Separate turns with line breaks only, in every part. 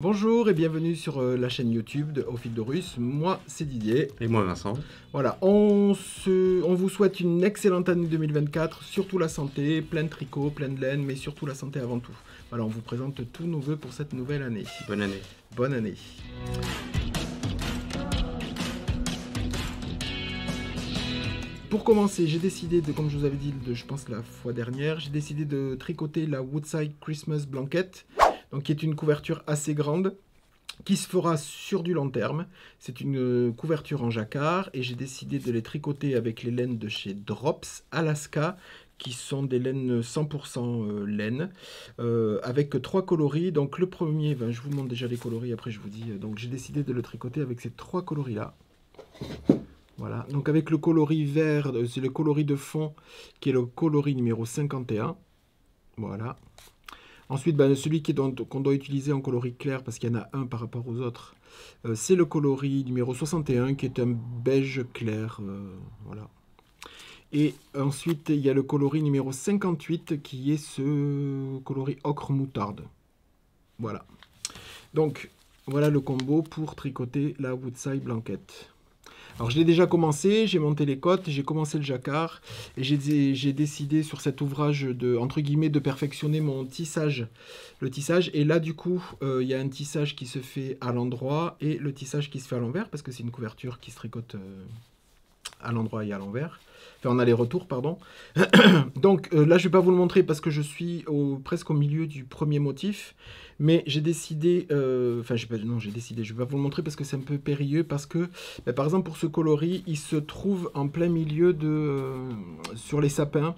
Bonjour et bienvenue sur la chaîne YouTube de Au fil de Russe. Moi, c'est Didier.
Et moi, Vincent.
Voilà, on vous souhaite une excellente année 2024, surtout la santé, plein de tricots, plein de laine, mais surtout la santé avant tout. Voilà, on vous présente tous nos vœux pour cette nouvelle année.
Bonne année.
Bonne année. Pour commencer, j'ai décidé de, comme je vous avais dit, je pense la fois dernière, j'ai décidé de tricoter la Woodside Christmas Blanket, donc qui est une couverture assez grande, qui se fera sur du long terme. C'est une couverture en jacquard et j'ai décidé de les tricoter avec les laines de chez Drops Alaska, qui sont des laines 100% laine, avec 3 coloris. Donc le premier, ben, je vous montre déjà les coloris, après je vous dis. Donc j'ai décidé de le tricoter avec ces 3 coloris là. Voilà, donc avec le coloris vert, c'est le coloris de fond qui est le coloris numéro 51. Voilà. Ensuite, ben, celui qu'on doit utiliser en coloris clair, parce qu'il y en a un par rapport aux autres, c'est le coloris numéro 61 qui est un beige clair. Voilà. Et ensuite, il y a le coloris numéro 58 qui est ce coloris ocre moutarde. Voilà. Donc, voilà le combo pour tricoter la Woodside Blanket. Alors, je l'ai déjà commencé, j'ai monté les côtes, j'ai commencé le jacquard et j'ai décidé sur cet ouvrage de, entre guillemets, de perfectionner mon tissage, le tissage. Et là, du coup, il y a un tissage qui se fait à l'endroit et le tissage qui se fait à l'envers parce que c'est une couverture qui se tricote à l'endroit et à l'envers. Enfin, en aller-retour, pardon. Donc là, je ne vais pas vous le montrer parce que je suis presque au milieu du premier motif. Mais j'ai décidé... Enfin, non, j'ai décidé. Je ne vais pas vous le montrer parce que c'est un peu périlleux. Parce que, ben, par exemple, pour ce coloris, il se trouve en plein milieu de... sur les sapins.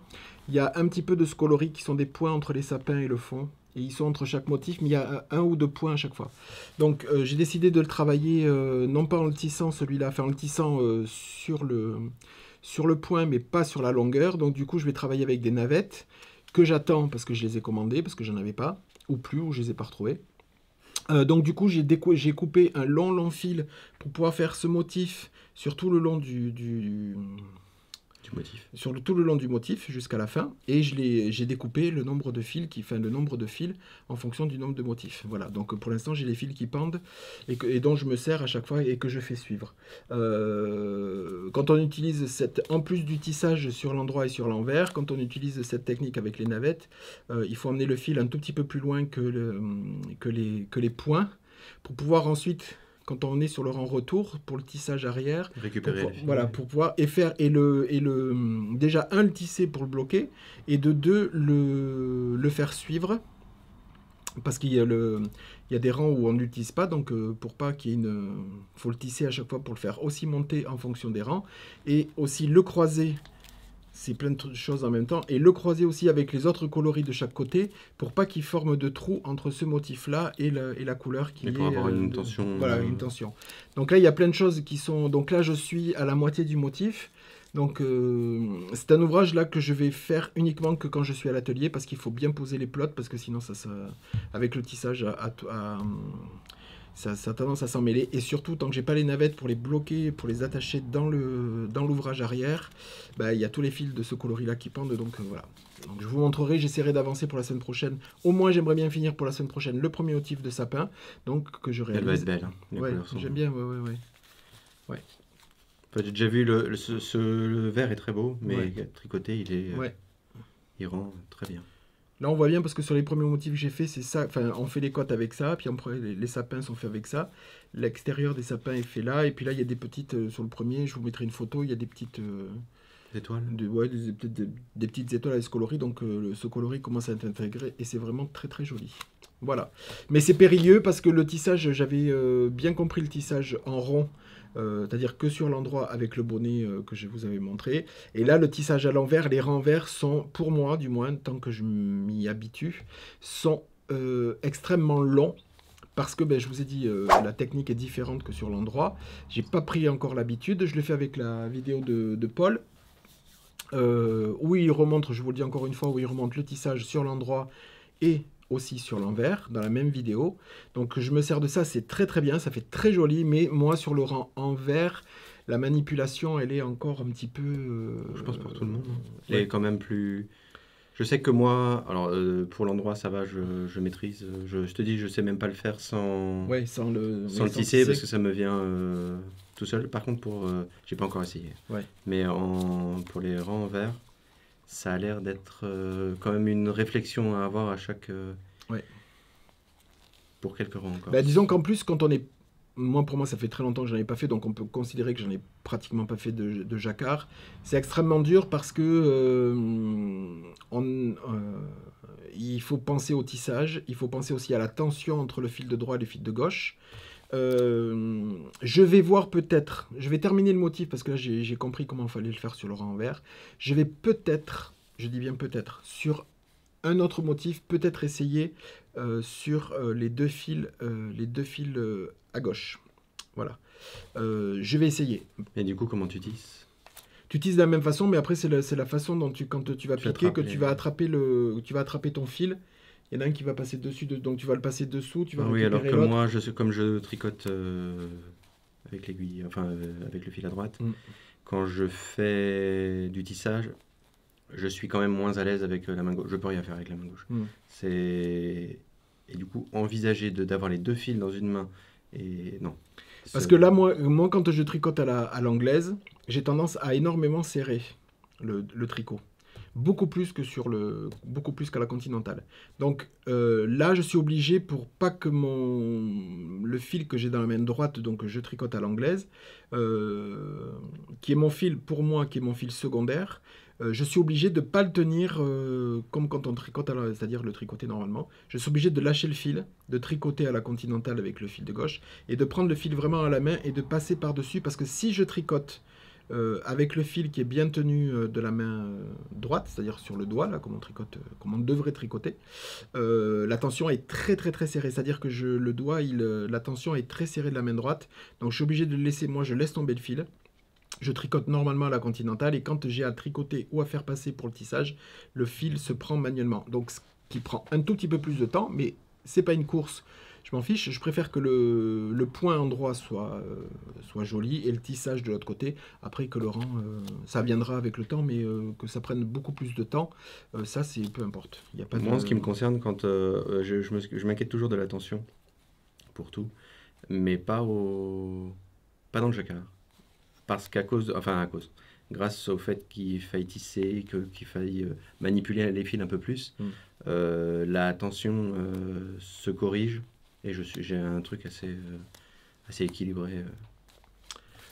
Il y a un petit peu de ce coloris qui sont des points entre les sapins et le fond. Et ils sont entre chaque motif, mais il y a un ou deux points à chaque fois. Donc j'ai décidé de le travailler, non pas en le tissant celui-là, enfin en le tissant sur le point, mais pas sur la longueur. Donc du coup, je vais travailler avec des navettes que j'attends parce que je les ai commandées, parce que j'en avais pas, ou plus, ou je les ai pas retrouvées. Donc du coup, j'ai coupé un long fil pour pouvoir faire ce motif sur tout le long du
motif.
Sur tout le long du motif jusqu'à la fin, et j'ai découpé le nombre de fils le nombre de fils en fonction du nombre de motifs. Voilà, donc pour l'instant j'ai les fils qui pendent et dont je me sers à chaque fois et que je fais suivre. Quand on utilise en plus du tissage sur l'endroit et sur l'envers, quand on utilise cette technique avec les navettes, il faut emmener le fil un tout petit peu plus loin que les points pour pouvoir ensuite, quand on est sur le rang retour, pour le tissage arrière,
récupérer le fil.
Voilà, pour pouvoir déjà le tisser pour le bloquer, et de deux, le faire suivre, parce qu'il y a des rangs où on n'utilise pas, donc pour pas qu'il y ait faut le tisser à chaque fois pour le faire aussi monter en fonction des rangs, et aussi le croiser. C'est plein de choses en même temps. Et le croiser aussi avec les autres coloris de chaque côté pour pas qu'il forme de trous entre ce motif-là et la couleur qui est...
pour avoir une tension...
Voilà, une tension. Donc là, il y a plein de choses qui sont... Donc là, je suis à la moitié du motif. Donc c'est un ouvrage là que je vais faire uniquement que quand je suis à l'atelier parce qu'il faut bien poser les plots parce que sinon, avec le tissage ça a tendance à s'en mêler, et surtout tant que j'ai pas les navettes pour les bloquer, pour les attacher dans l'ouvrage arrière, bah, il y a tous les fils de ce coloris là qui pendent, donc voilà. Donc je vous montrerai, j'essaierai d'avancer pour la semaine prochaine. Au moins j'aimerais bien finir pour la semaine prochaine le premier motif de sapin, donc que je réalise.
Elle va être belle, hein,
ouais, j'aime bien, ouais.
Enfin, j'ai déjà vu le vert est très beau, mais tricoté il rend très bien.
Là, on voit bien parce que sur les premiers motifs que j'ai fait, c'est ça. Enfin, on fait les côtes avec ça, puis après, les sapins sont faits avec ça. L'extérieur des sapins est fait là, et puis là, il y a des petites, sur le premier, je vous mettrai une photo, il y a des petites...
étoiles.
Des petites étoiles avec ce coloris, donc ce coloris commence à être intégré, et c'est vraiment très joli. Voilà. Mais c'est périlleux parce que le tissage, j'avais bien compris le tissage en rond, c'est-à-dire que sur l'endroit avec le bonnet que je vous avais montré. Et là, le tissage à l'envers, les renvers sont, pour moi du moins, tant que je m'y habitue, sont extrêmement longs. Parce que, ben, je vous ai dit, la technique est différente que sur l'endroit. J'ai pas pris encore l'habitude. Je l'ai fait avec la vidéo de Paul. Où il remonte, je vous le dis encore une fois, où il remonte le tissage sur l'endroit et aussi sur l'envers, dans la même vidéo. Donc je me sers de ça, c'est très bien, ça fait très joli, mais moi sur le rang envers, la manipulation, elle est encore un petit peu...
je pense pour tout le monde. Elle est quand même plus... Je sais que moi, alors pour l'endroit ça va, je maîtrise. Je te dis, je sais même pas le faire sans,
Ouais, sans le,
sans le tisser parce que ça me vient tout seul. Par contre, j'ai pas encore essayé.
Ouais.
Mais pour les rangs en verre, ça a l'air d'être quand même une réflexion à avoir à chaque.
Ouais.
Pour quelques rangs encore.
Bah, disons qu'en plus, quand on est. Moi, pour moi, ça fait très longtemps que je n'en ai pas fait, donc on peut considérer que j'en ai pratiquement pas fait de jacquard. C'est extrêmement dur parce que il faut penser au tissage, il faut penser aussi à la tension entre le fil de droite et le fil de gauche. Je vais voir peut-être, je vais terminer le motif parce que là j'ai compris comment il fallait le faire sur le rang en vert. Je vais peut-être, je dis bien peut-être, sur un autre motif, peut-être essayer sur les deux fils à gauche. Voilà. Je vais essayer.
Et du coup, comment tu tisses?
Tu tisses de la même façon, mais après c'est la façon dont quand tu vas piquer que tu vas attraper ton fil. Il y en a un qui va passer dessus, donc tu vas le passer dessous, tu vas
oui, alors
récupérer
que
l'autre.
moi, comme je tricote avec l'aiguille, enfin avec le fil à droite, quand je fais du tissage, je suis quand même moins à l'aise avec la main gauche. Je peux rien faire avec la main gauche. Et du coup, envisager d'avoir les deux fils dans une main, et non.
Parce que là, moi quand je tricote à l'anglaise, j'ai tendance à énormément serrer le tricot. Beaucoup plus qu'à la continentale. Donc là, je suis obligé, pour pas que le fil que j'ai dans la main droite, donc je tricote à l'anglaise, qui est mon fil, pour moi, qui est mon fil secondaire, je suis obligé de ne pas le tenir comme quand on tricote, c'est-à-dire le tricoter normalement. Je suis obligé de lâcher le fil, de tricoter à la continentale avec le fil de gauche, et de prendre le fil vraiment à la main et de passer par-dessus, parce que si je tricote avec le fil qui est bien tenu de la main droite, c'est-à-dire sur le doigt, là, comme on devrait tricoter, la tension est très très très serrée, c'est-à-dire que le doigt, la tension est très serrée de la main droite, donc je suis obligé de le laisser, moi je laisse tomber le fil, je tricote normalement à la continentale, et quand j'ai à tricoter ou à faire passer pour le tissage, le fil se prend manuellement, donc ce qui prend un tout petit peu plus de temps, mais c'est pas une course. Je m'en fiche, je préfère que le point endroit soit joli et le tissage de l'autre côté. Après que le rang, ça viendra avec le temps, mais que ça prenne beaucoup plus de temps, ça c'est peu importe. Y a pas
Moi, en ce qui me concerne, quand je m'inquiète toujours de la tension pour tout, mais pas dans le jacquard. Parce grâce au fait qu'il faille tisser, qu'il faille manipuler les fils un peu plus, la tension se corrige. Et j'ai un truc assez équilibré.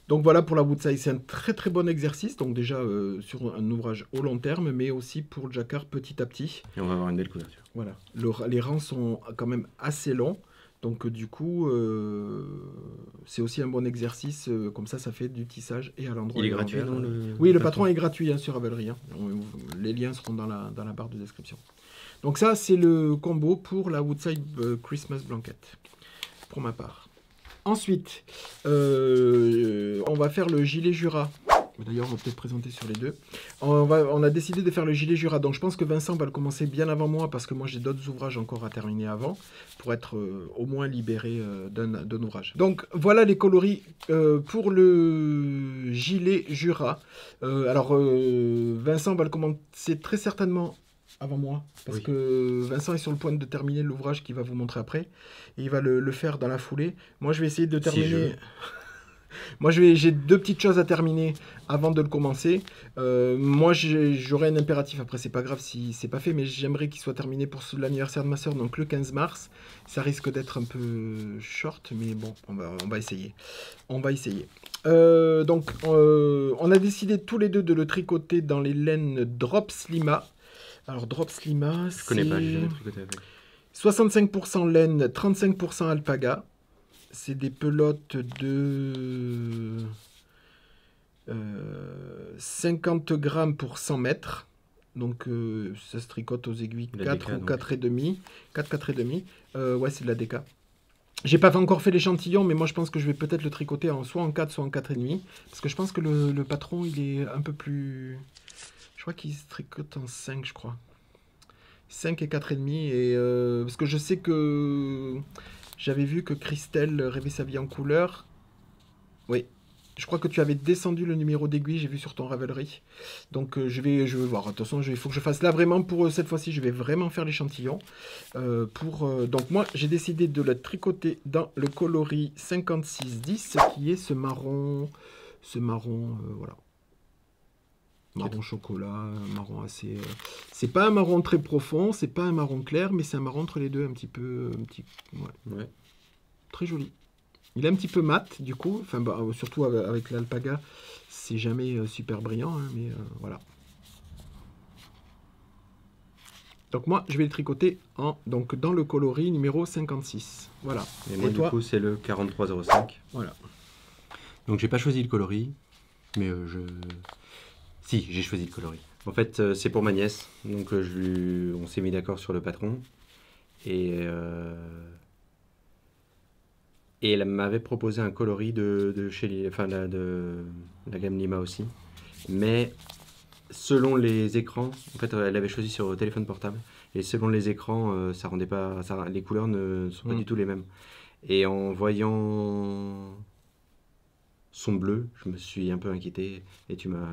Donc voilà pour la Woodside, c'est un très très bon exercice. Donc déjà sur un ouvrage au long terme, mais aussi pour le jacquard petit à petit.
Et on va avoir une belle couverture.
Voilà. Les rangs sont quand même assez longs. Donc du coup, c'est aussi un bon exercice. Comme ça fait du tissage et à l'endroit.
Il est gratuit dans le...
Oui, le patron est gratuit sur Ravelry. Les liens seront dans la barre de description. Donc ça, c'est le combo pour la Woodside Christmas Blanket, pour ma part. Ensuite, on va faire le gilet Jura. D'ailleurs, on va peut-être présenter sur les deux. On a décidé de faire le gilet Jura. Donc je pense que Vincent va le commencer bien avant moi, parce que moi j'ai d'autres ouvrages encore à terminer avant, pour être au moins libéré d'un ouvrage. Donc voilà les coloris pour le gilet Jura. Alors Vincent va le commencer très certainement avant moi, parce que Vincent est sur le point de terminer l'ouvrage qu'il va vous montrer après, et il va le faire dans la foulée. Moi je vais essayer de terminer... Moi j'ai deux petites choses à terminer avant de le commencer. Moi j'aurai un impératif, après c'est pas grave si c'est pas fait, mais j'aimerais qu'il soit terminé pour l'anniversaire de ma soeur, donc le 15 mars. Ça risque d'être un peu short, mais bon, on va essayer. On va essayer. Donc on a décidé tous les deux de le tricoter dans les laines Drops Lima. Alors Drops Lima,
je connais pas, j'ai jamais tricoté avec.
65% laine, 35% alpaga. C'est des pelotes de 50 grammes pour 100 mètres. Donc ça se tricote aux aiguilles 4 ou 4,5. 4,5. Ouais, c'est de la DK. J'ai pas encore fait l'échantillon, mais moi je pense que je vais peut-être le tricoter soit en 4, soit en 4,5. Parce que je pense que le patron, il est un peu plus... Je crois qu'il se tricote en 5, je crois. 5 et 4,5. Parce que je sais que... J'avais vu que Christelle rêvait sa vie en couleur. Oui. Je crois que tu avais descendu le numéro d'aiguille, j'ai vu sur ton Ravelry. Donc je vais voir. De toute façon, il faut que je fasse là vraiment pour cette fois-ci. Je vais vraiment faire l'échantillon. Donc moi, j'ai décidé de le tricoter dans le coloris 5610, qui est ce marron, voilà. Marron chocolat, un marron assez. C'est pas un marron très profond, c'est pas un marron clair, mais c'est un marron entre les deux, un petit peu, ouais. Très joli. Il est un petit peu mat, du coup, enfin, surtout avec l'alpaga, c'est jamais super brillant, hein, mais voilà. Donc moi, je vais le tricoter donc dans le coloris numéro 56. Voilà.
Et moi, du coup, c'est le 4305.
Voilà.
Donc, j'ai pas choisi le coloris, mais Si, j'ai choisi le coloris. En fait, c'est pour ma nièce, donc on s'est mis d'accord sur le patron, et elle m'avait proposé un coloris de chez de la gamme Lima aussi, mais selon les écrans, en fait, elle avait choisi sur téléphone portable, et selon les écrans, ça rendait pas, les couleurs ne sont pas du tout les mêmes. Et en voyant son bleu, je me suis un peu inquiété, et tu m'as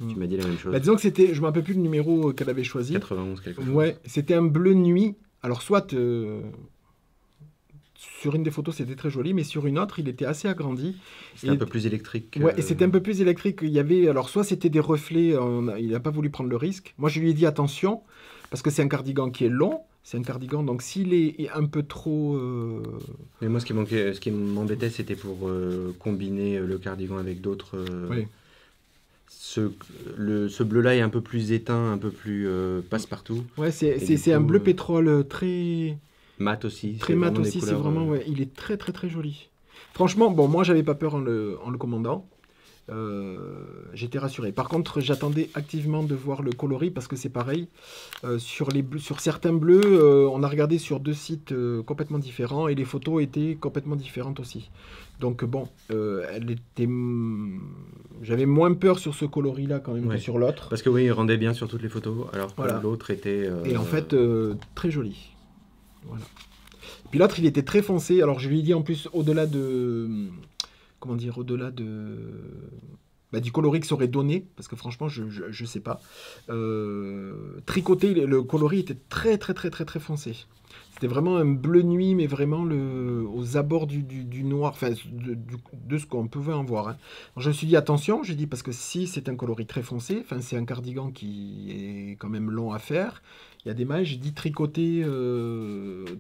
dit la même chose.
Disons que c'était, je me rappelle plus le numéro qu'elle avait choisi.
91 quelque chose.
Ouais, c'était un bleu nuit. Alors soit sur une des photos c'était très joli, mais sur une autre il était assez agrandi.
C'était un peu plus électrique.
Ouais, et c'était un peu plus électrique. Il y avait, alors soit c'était des reflets, il n'a pas voulu prendre le risque. Moi je lui ai dit attention, parce que c'est un cardigan qui est long. C'est un cardigan, donc s'il est un peu trop...
Mais moi, ce qui m'embêtait, c'était pour combiner le cardigan avec d'autres...
Oui.
Ce bleu-là est un peu plus éteint, un peu plus passe-partout.
Ouais, c'est un bleu pétrole très...
Mat aussi.
Très mat aussi, c'est vraiment... Ouais, il est très très très joli. Franchement, bon, moi j'avais pas peur en le commandant. J'étais rassuré. Par contre, j'attendais activement de voir le coloris parce que c'est pareil. Sur certains bleus, on a regardé sur 2 sites complètement différents et les photos étaient complètement différentes aussi. Donc bon, j'avais moins peur sur ce coloris-là quand même que sur l'autre.
Parce que oui, il rendait bien sur toutes les photos, alors que l'autre était...
Et en fait, très joli. Voilà. Puis l'autre, il était très foncé. Alors je lui ai dit en plus, au-delà de... Comment dire, au-delà du coloris que ça aurait donné, parce que franchement, je sais pas. Tricoté, le coloris était très, très, très, très, très foncé. C'était vraiment un bleu nuit, mais vraiment aux abords du noir, enfin, de ce qu'on pouvait en voir. Hein. Alors, je me suis dit, attention, j'ai dit, parce que si c'est un coloris très foncé, enfin, c'est un cardigan qui est quand même long à faire. Il y a des mailles, j'ai dit tricoter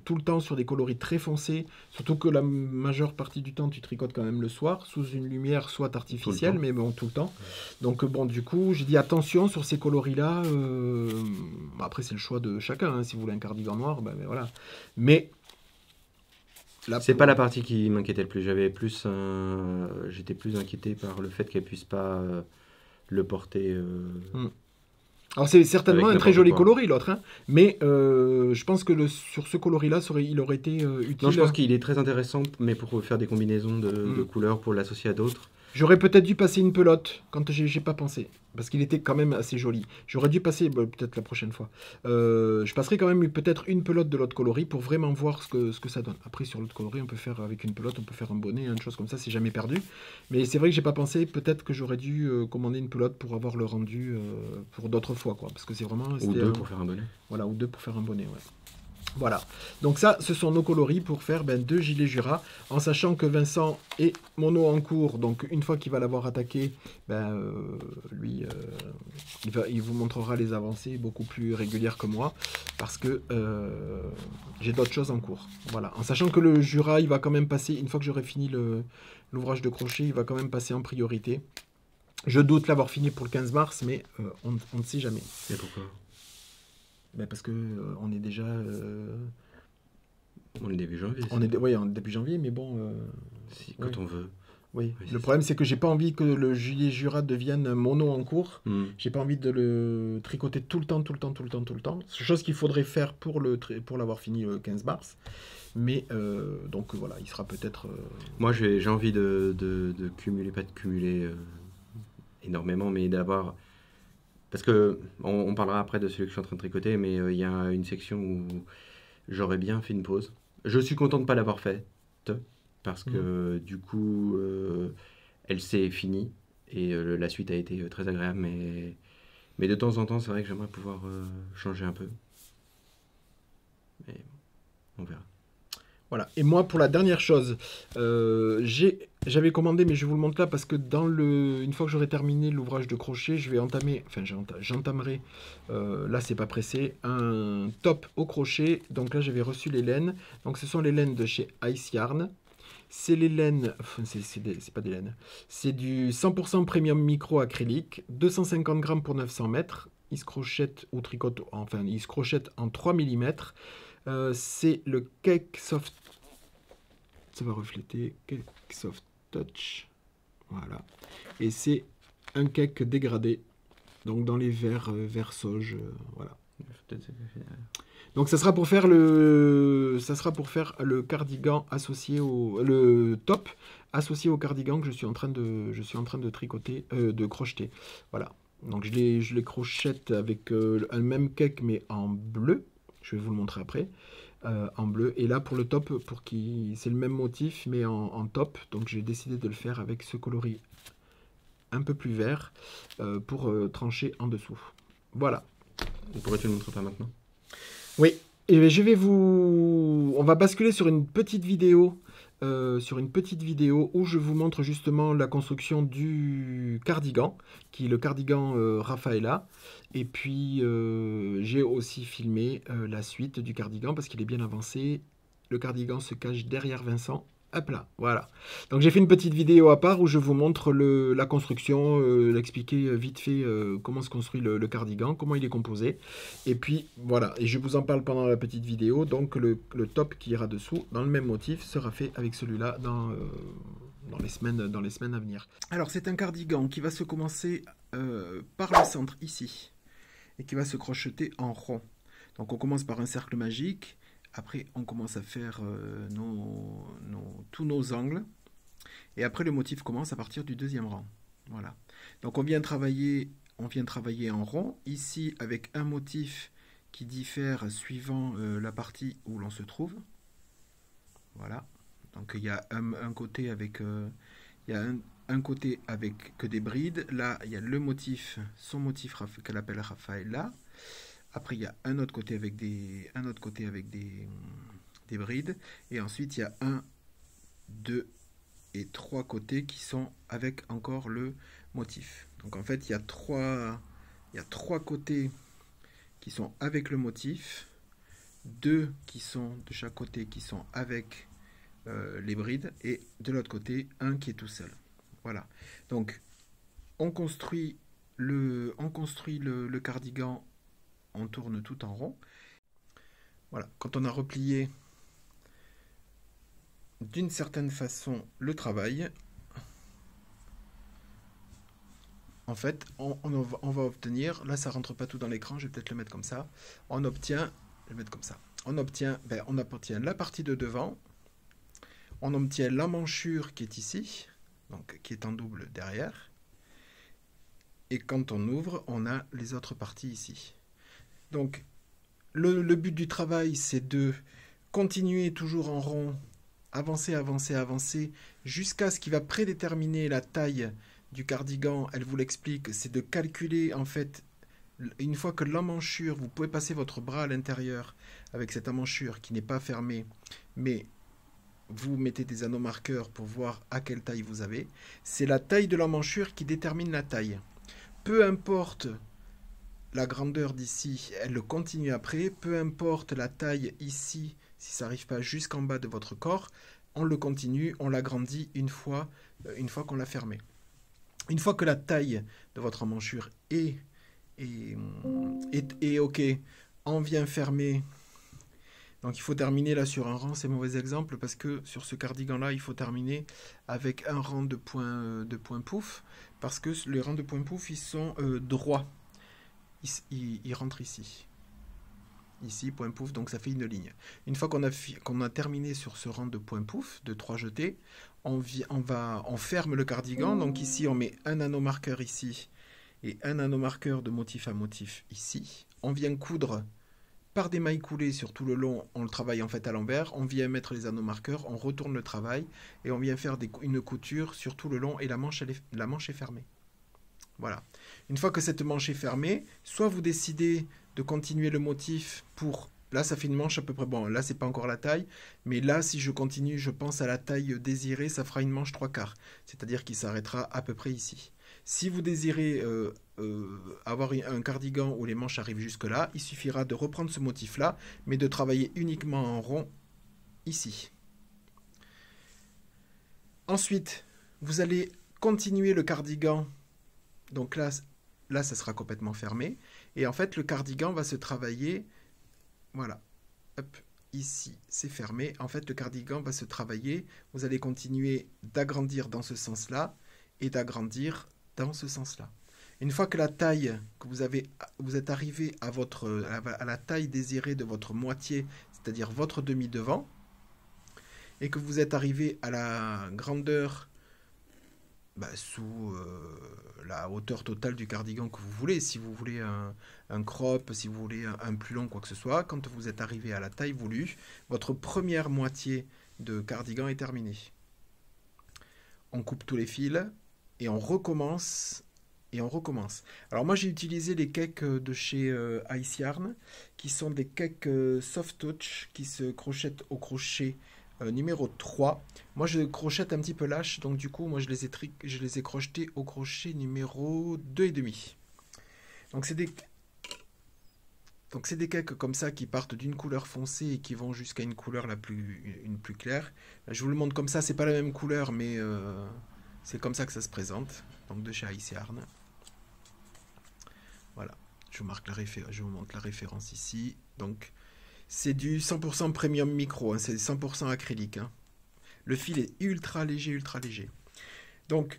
tout le temps sur des coloris très foncés, surtout que la majeure partie du temps tu tricotes quand même le soir, sous une lumière soit artificielle, mais bon, tout le temps. Donc bon, du coup, j'ai dit attention sur ces coloris-là. Après, c'est le choix de chacun, hein, si vous voulez un cardigan noir, ben voilà. Mais...
C'est pas la partie qui m'inquiétait le plus, j'étais plus inquiété par le fait qu'elle puisse pas le porter...
Alors c'est certainement un très joli coloris l'autre, hein, mais je pense que sur ce coloris-là, il aurait été utile.
Non, je pense qu'il est très intéressant, mais pour faire des combinaisons de couleurs, pour l'associer à d'autres.
J'aurais peut-être dû passer une pelote, quand j'ai pas pensé, parce qu'il était quand même assez joli. J'aurais dû passer, peut-être la prochaine fois, je passerai quand même peut-être une pelote de l'autre coloris pour vraiment voir ce que ça donne. Après sur l'autre coloris, on peut faire avec une pelote, on peut faire un bonnet, une chose comme ça, c'est jamais perdu. Mais c'est vrai que j'ai pas pensé, peut-être que j'aurais dû commander une pelote pour avoir le rendu pour d'autres fois, quoi. Parce que c'est vraiment...
Ou deux pour faire un bonnet.
Voilà, ou 2 pour faire un bonnet, ouais. Voilà, donc ça, ce sont nos coloris pour faire 2 gilets Jura, en sachant que Vincent est mono en cours, donc une fois qu'il va l'avoir attaqué, lui, il vous montrera les avancées beaucoup plus régulières que moi, parce que j'ai d'autres choses en cours. Voilà, en sachant que le Jura, il va quand même passer, une fois que j'aurai fini l'ouvrage de crochet, il va quand même passer en priorité. Je doute l'avoir fini pour le 15 mars, mais on ne sait jamais.
Et pourquoi ?
Parce que on est déjà...
On est début janvier.
Oui, on est début janvier, mais bon...
quand on veut.
Oui. Le problème, c'est que j'ai pas envie que le gilet Jura devienne mono en cours. J'ai pas envie de le tricoter tout le temps. C'est chose qu'il faudrait faire pour l'avoir fini le 15 mars. Mais donc voilà, il sera peut-être...
Moi, j'ai envie de cumuler, pas de cumuler énormément, mais d'avoir... Parce que on parlera après de celui que je suis en train de tricoter, mais il y a une section où j'aurais bien fait une pause. Je suis content de ne pas l'avoir faite, parce que du coup, elle s'est finie et la suite a été très agréable, mais de temps en temps, c'est vrai que j'aimerais pouvoir changer un peu. Mais on verra.
Voilà. Et moi, pour la dernière chose, j'avais commandé, mais je vous le montre là parce que une fois que j'aurai terminé l'ouvrage de crochet, je vais entamer, enfin j'entamerai, là c'est pas pressé, un top au crochet. Donc là j'avais reçu les laines. Donc ce sont les laines de chez Ice Yarn. C'est les laines, enfin, c'est pas des laines, c'est du 100% premium micro acrylique, 250 grammes pour 900 mètres. Il se crochette ou tricote, enfin il se crochette en 3 mm. C'est le Cake Soft, ça va refléter, Cake Soft Touch, voilà. Et c'est un cake dégradé, donc dans les verts sauge, voilà. Donc ça sera pour faire le cardigan associé le top associé au cardigan que je suis en train de tricoter, de crocheter. Voilà. Donc je les crochette avec un même cake mais en bleu. Je vais vous le montrer après. En bleu. Et là pour le top, c'est le même motif mais en top. Donc j'ai décidé de le faire avec ce coloris un peu plus vert pour trancher en dessous. Voilà.
Et pourquoi tu ne le montres pas maintenant?
Oui, et on va basculer sur une petite vidéo, où je vous montre justement la construction du cardigan, qui est le cardigan Rafaela. Et puis j'ai aussi filmé la suite du cardigan parce qu'il est bien avancé. Le cardigan se cache derrière Vincent. Hop là, voilà. Donc j'ai fait une petite vidéo à part où je vous montre la construction, l'expliquer vite fait comment se construit le cardigan, comment il est composé. Et puis voilà, et je vous en parle pendant la petite vidéo. Donc le top qui ira dessous, dans le même motif, sera fait avec celui-là dans les semaines à venir. Alors c'est un cardigan qui va se commencer par le centre ici, et qui va se crocheter en rond. Donc on commence par un cercle magique. Après, on commence à faire tous nos angles. Et après, le motif commence à partir du deuxième rang. Voilà. Donc, on vient travailler en rond. Ici, avec un motif qui diffère suivant la partie où l'on se trouve. Voilà. Donc, il y a un côté avec... il y a un côté avec que des brides. Là, il y a le motif, son motif qu'elle appelle Rafaela. Après, il y a un autre côté avec des brides. Et ensuite, il y a 1, 2 et 3 côtés qui sont avec encore le motif. Donc, en fait, il y a trois côtés qui sont avec le motif. 2 qui sont de chaque côté qui sont avec les brides. Et de l'autre côté, un qui est tout seul. Voilà. Donc, on construit le cardigan. On tourne tout en rond. Voilà, quand on a replié d'une certaine façon le travail, en fait, on va obtenir, là ça rentre pas tout dans l'écran, je vais peut-être le mettre comme ça, on obtient la partie de devant, on obtient l'emmanchure qui est ici, donc qui est en double derrière, et quand on ouvre, on a les autres parties ici. Donc, le but du travail, c'est de continuer toujours en rond, avancer, jusqu'à ce qui va prédéterminer la taille du cardigan. Elle vous l'explique, c'est de calculer, en fait, une fois que l'emmanchure, vous pouvez passer votre bras à l'intérieur avec cette emmanchure qui n'est pas fermée, mais vous mettez des anneaux marqueurs pour voir à quelle taille vous avez. C'est la taille de l'emmanchure qui détermine la taille. Peu importe la grandeur d'ici, elle le continue après. Peu importe la taille ici, si ça n'arrive pas jusqu'en bas de votre corps, on le continue, on l'agrandit une fois qu'on l'a fermé. Une fois que la taille de votre emmanchure est OK, on vient fermer. Donc il faut terminer là sur un rang, c'est mauvais exemple parce que sur ce cardigan là, il faut terminer avec un rang de points pouf, parce que les rangs de points pouf, ils sont droits. Il rentre ici. Ici, point pouf, donc ça fait une ligne. Une fois qu'on a terminé sur ce rang de point pouf, de 3 jetés, on ferme le cardigan. Donc ici, on met un anneau marqueur ici et un anneau marqueur de motif à motif ici. On vient coudre part des mailles coulées sur tout le long, on le travaille en fait à l'envers, on vient mettre les anneaux marqueurs, on retourne le travail et on vient faire une couture sur tout le long et la manche est fermée. Voilà. Une fois que cette manche est fermée, soit vous décidez de continuer le motif pour... Là, ça fait une manche à peu près... Bon, là, c'est pas encore la taille, mais là, si je continue, je pense à la taille désirée, ça fera une manche 3/4. C'est-à-dire qu'il s'arrêtera à peu près ici. Si vous désirez avoir un cardigan où les manches arrivent jusque-là, il suffira de reprendre ce motif-là, mais de travailler uniquement en rond ici. Ensuite, vous allez continuer le cardigan. Donc là, ça sera complètement fermé. Et en fait, le cardigan va se travailler... Voilà. Hop, ici, c'est fermé. En fait, le cardigan va se travailler. Vous allez continuer d'agrandir dans ce sens-là et d'agrandir dans ce sens-là. Une fois que la taille que vous êtes arrivé à la taille désirée de votre moitié, c'est-à-dire votre demi-devant, et que vous êtes arrivé à la grandeur sous la hauteur totale du cardigan que vous voulez, si vous voulez un crop, si vous voulez un plus long, quoi que ce soit, quand vous êtes arrivé à la taille voulue, votre première moitié de cardigan est terminée. On coupe tous les fils et on recommence. Alors moi j'ai utilisé les cakes de chez Ice Yarn, qui sont des cakes soft touch qui se crochettent au crochet numéro 3. Moi je crochette un petit peu lâche, donc du coup moi je les ai crochetés au crochet numéro 2,5. Donc c'est des cakes comme ça qui partent d'une couleur foncée et qui vont jusqu'à une couleur une plus claire. Je vous le montre comme ça, c'est pas la même couleur, mais c'est comme ça que ça se présente. Donc de chez Ice Yarn. Voilà, je vous montre la référence ici. Donc c'est du 100% premium micro, hein, c'est 100% acrylique. Hein. Le fil est ultra léger, ultra léger. Donc,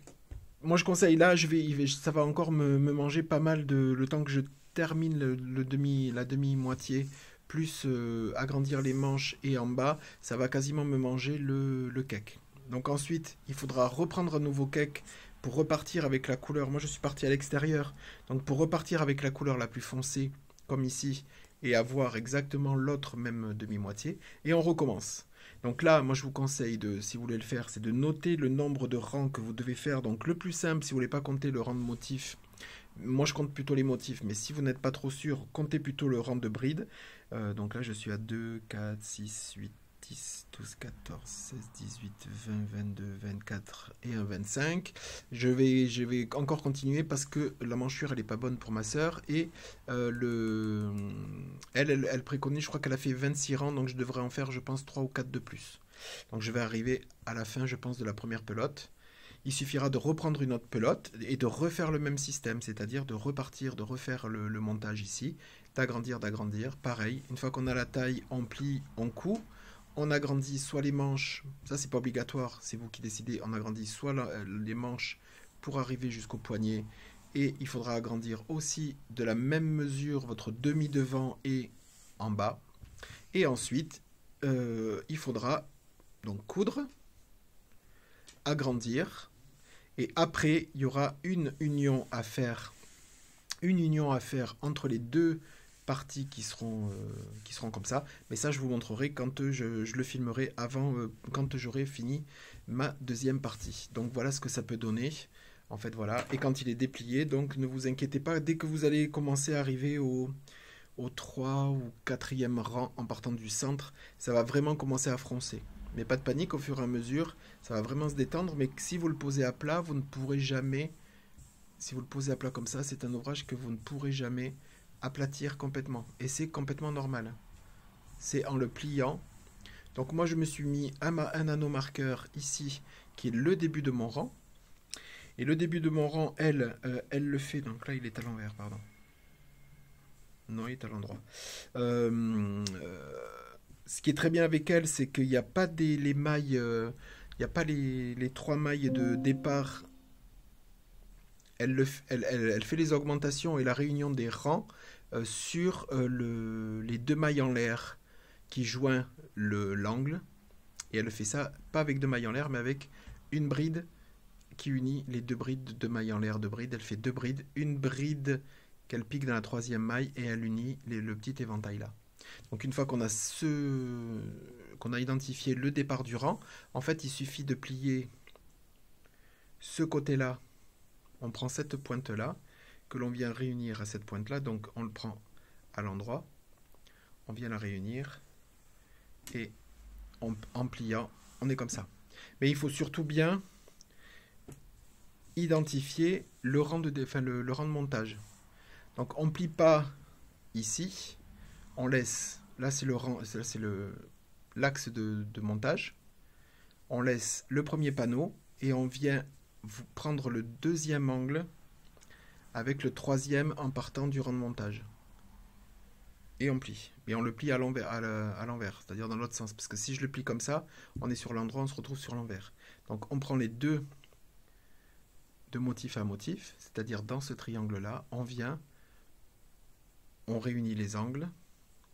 moi je conseille, là, ça va encore me manger pas mal le temps que je termine la demi-moitié, plus agrandir les manches et en bas, ça va quasiment me manger le cake. Donc ensuite, il faudra reprendre un nouveau cake pour repartir avec la couleur. Moi je suis parti à l'extérieur, donc pour repartir avec la couleur la plus foncée, comme ici, et avoir exactement l'autre même demi-moitié, et on recommence. Donc là, moi je vous conseille, si vous voulez le faire, c'est de noter le nombre de rangs que vous devez faire. Donc le plus simple, si vous ne voulez pas compter le rang de motifs, moi je compte plutôt les motifs, mais si vous n'êtes pas trop sûr, comptez plutôt le rang de brides. Donc là je suis à 2, 4, 6, 8, 10, 12, 14, 16, 18, 20, 22, 24 et un 25. Je vais encore continuer parce que la manchure elle est pas bonne pour ma sœur et elle préconise, je crois qu'elle a fait 26 rangs, donc je devrais en faire je pense 3 ou 4 de plus. Donc je vais arriver à la fin je pense de la première pelote. Il suffira de reprendre une autre pelote et de refaire le même système, c'est-à-dire de repartir, de refaire le montage ici, d'agrandir, pareil, une fois qu'on a la taille, on plie, on coud. On agrandit soit les manches, ça c'est pas obligatoire, c'est vous qui décidez, on agrandit soit les manches pour arriver jusqu'au poignet et il faudra agrandir aussi de la même mesure votre demi-devant et en bas. Et ensuite, il faudra donc coudre, agrandir et après il y aura une union à faire entre les deux parties qui seront comme ça, mais ça je vous montrerai quand je le filmerai avant, quand j'aurai fini ma deuxième partie. Donc voilà ce que ça peut donner, en fait voilà, et quand il est déplié, donc ne vous inquiétez pas, dès que vous allez commencer à arriver au 3 ou 4e rang en partant du centre, ça va vraiment commencer à froncer. Mais pas de panique, au fur et à mesure, ça va vraiment se détendre, mais si vous le posez à plat, vous ne pourrez jamais, si vous le posez à plat comme ça, c'est un ouvrage que vous ne pourrez jamais aplatir complètement, et c'est complètement normal, c'est en le pliant. Donc moi je me suis mis un anneau marqueur ici qui est le début de mon rang, et le début de mon rang elle le fait, donc là il est à l'envers, pardon, non il est à l'endroit. Ce qui est très bien avec elle, c'est qu'il n'y a pas les mailles, il n'y a pas les 3 mailles de départ. Elle fait les augmentations et la réunion des rangs sur les 2 mailles en l'air qui joignent l'angle. Et elle fait ça, pas avec 2 mailles en l'air, mais avec une bride qui unit les 2 brides, 2 mailles en l'air, 2 brides. Elle fait 2 brides, une bride qu'elle pique dans la 3e maille et elle unit le petit éventail là. Donc une fois qu'on a qu'on a identifié le départ du rang, en fait il suffit de plier ce côté-là. On prend cette pointe-là, que l'on vient réunir à cette pointe-là, donc on le prend à l'endroit, on vient la réunir, et en pliant, on est comme ça. Mais il faut surtout bien identifier le rang le rang de montage. Donc on ne plie pas ici, on laisse, là c'est le rang, là c'est l'axe de montage, on laisse le premier panneau et on vient prendre le deuxième angle avec le troisième en partant du rang de montage. Et on plie. Mais on le plie à l'envers, c'est-à-dire dans l'autre sens. Parce que si je le plie comme ça, on est sur l'endroit, on se retrouve sur l'envers. Donc on prend les deux de motif à motif, c'est-à-dire dans ce triangle-là, on vient, on réunit les angles,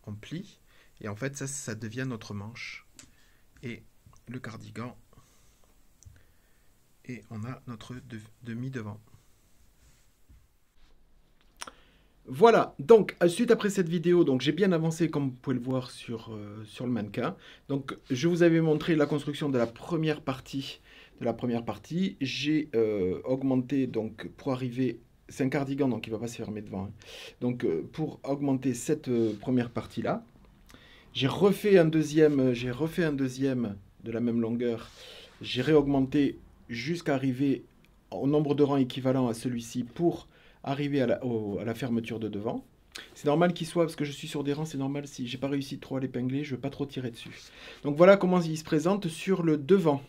on plie, et en fait ça devient notre manche. Et le cardigan, et on a notre demi-devant. Voilà, donc suite après cette vidéo, donc j'ai bien avancé comme vous pouvez le voir sur le mannequin. Donc je vous avais montré la construction de la première partie. J'ai augmenté donc pour arriver, c'est un cardigan donc il ne va pas se fermer devant. Hein. Donc pour augmenter cette première partie là, j'ai refait un deuxième de la même longueur. J'ai réaugmenté jusqu'à arriver au nombre de rangs équivalent à celui-ci pour arriver à la fermeture de devant. C'est normal qu'il soit, parce que je suis sur des rangs, c'est normal si j'ai pas réussi trop à l'épingler, je ne veux pas trop tirer dessus. Donc voilà comment il se présente sur le devant.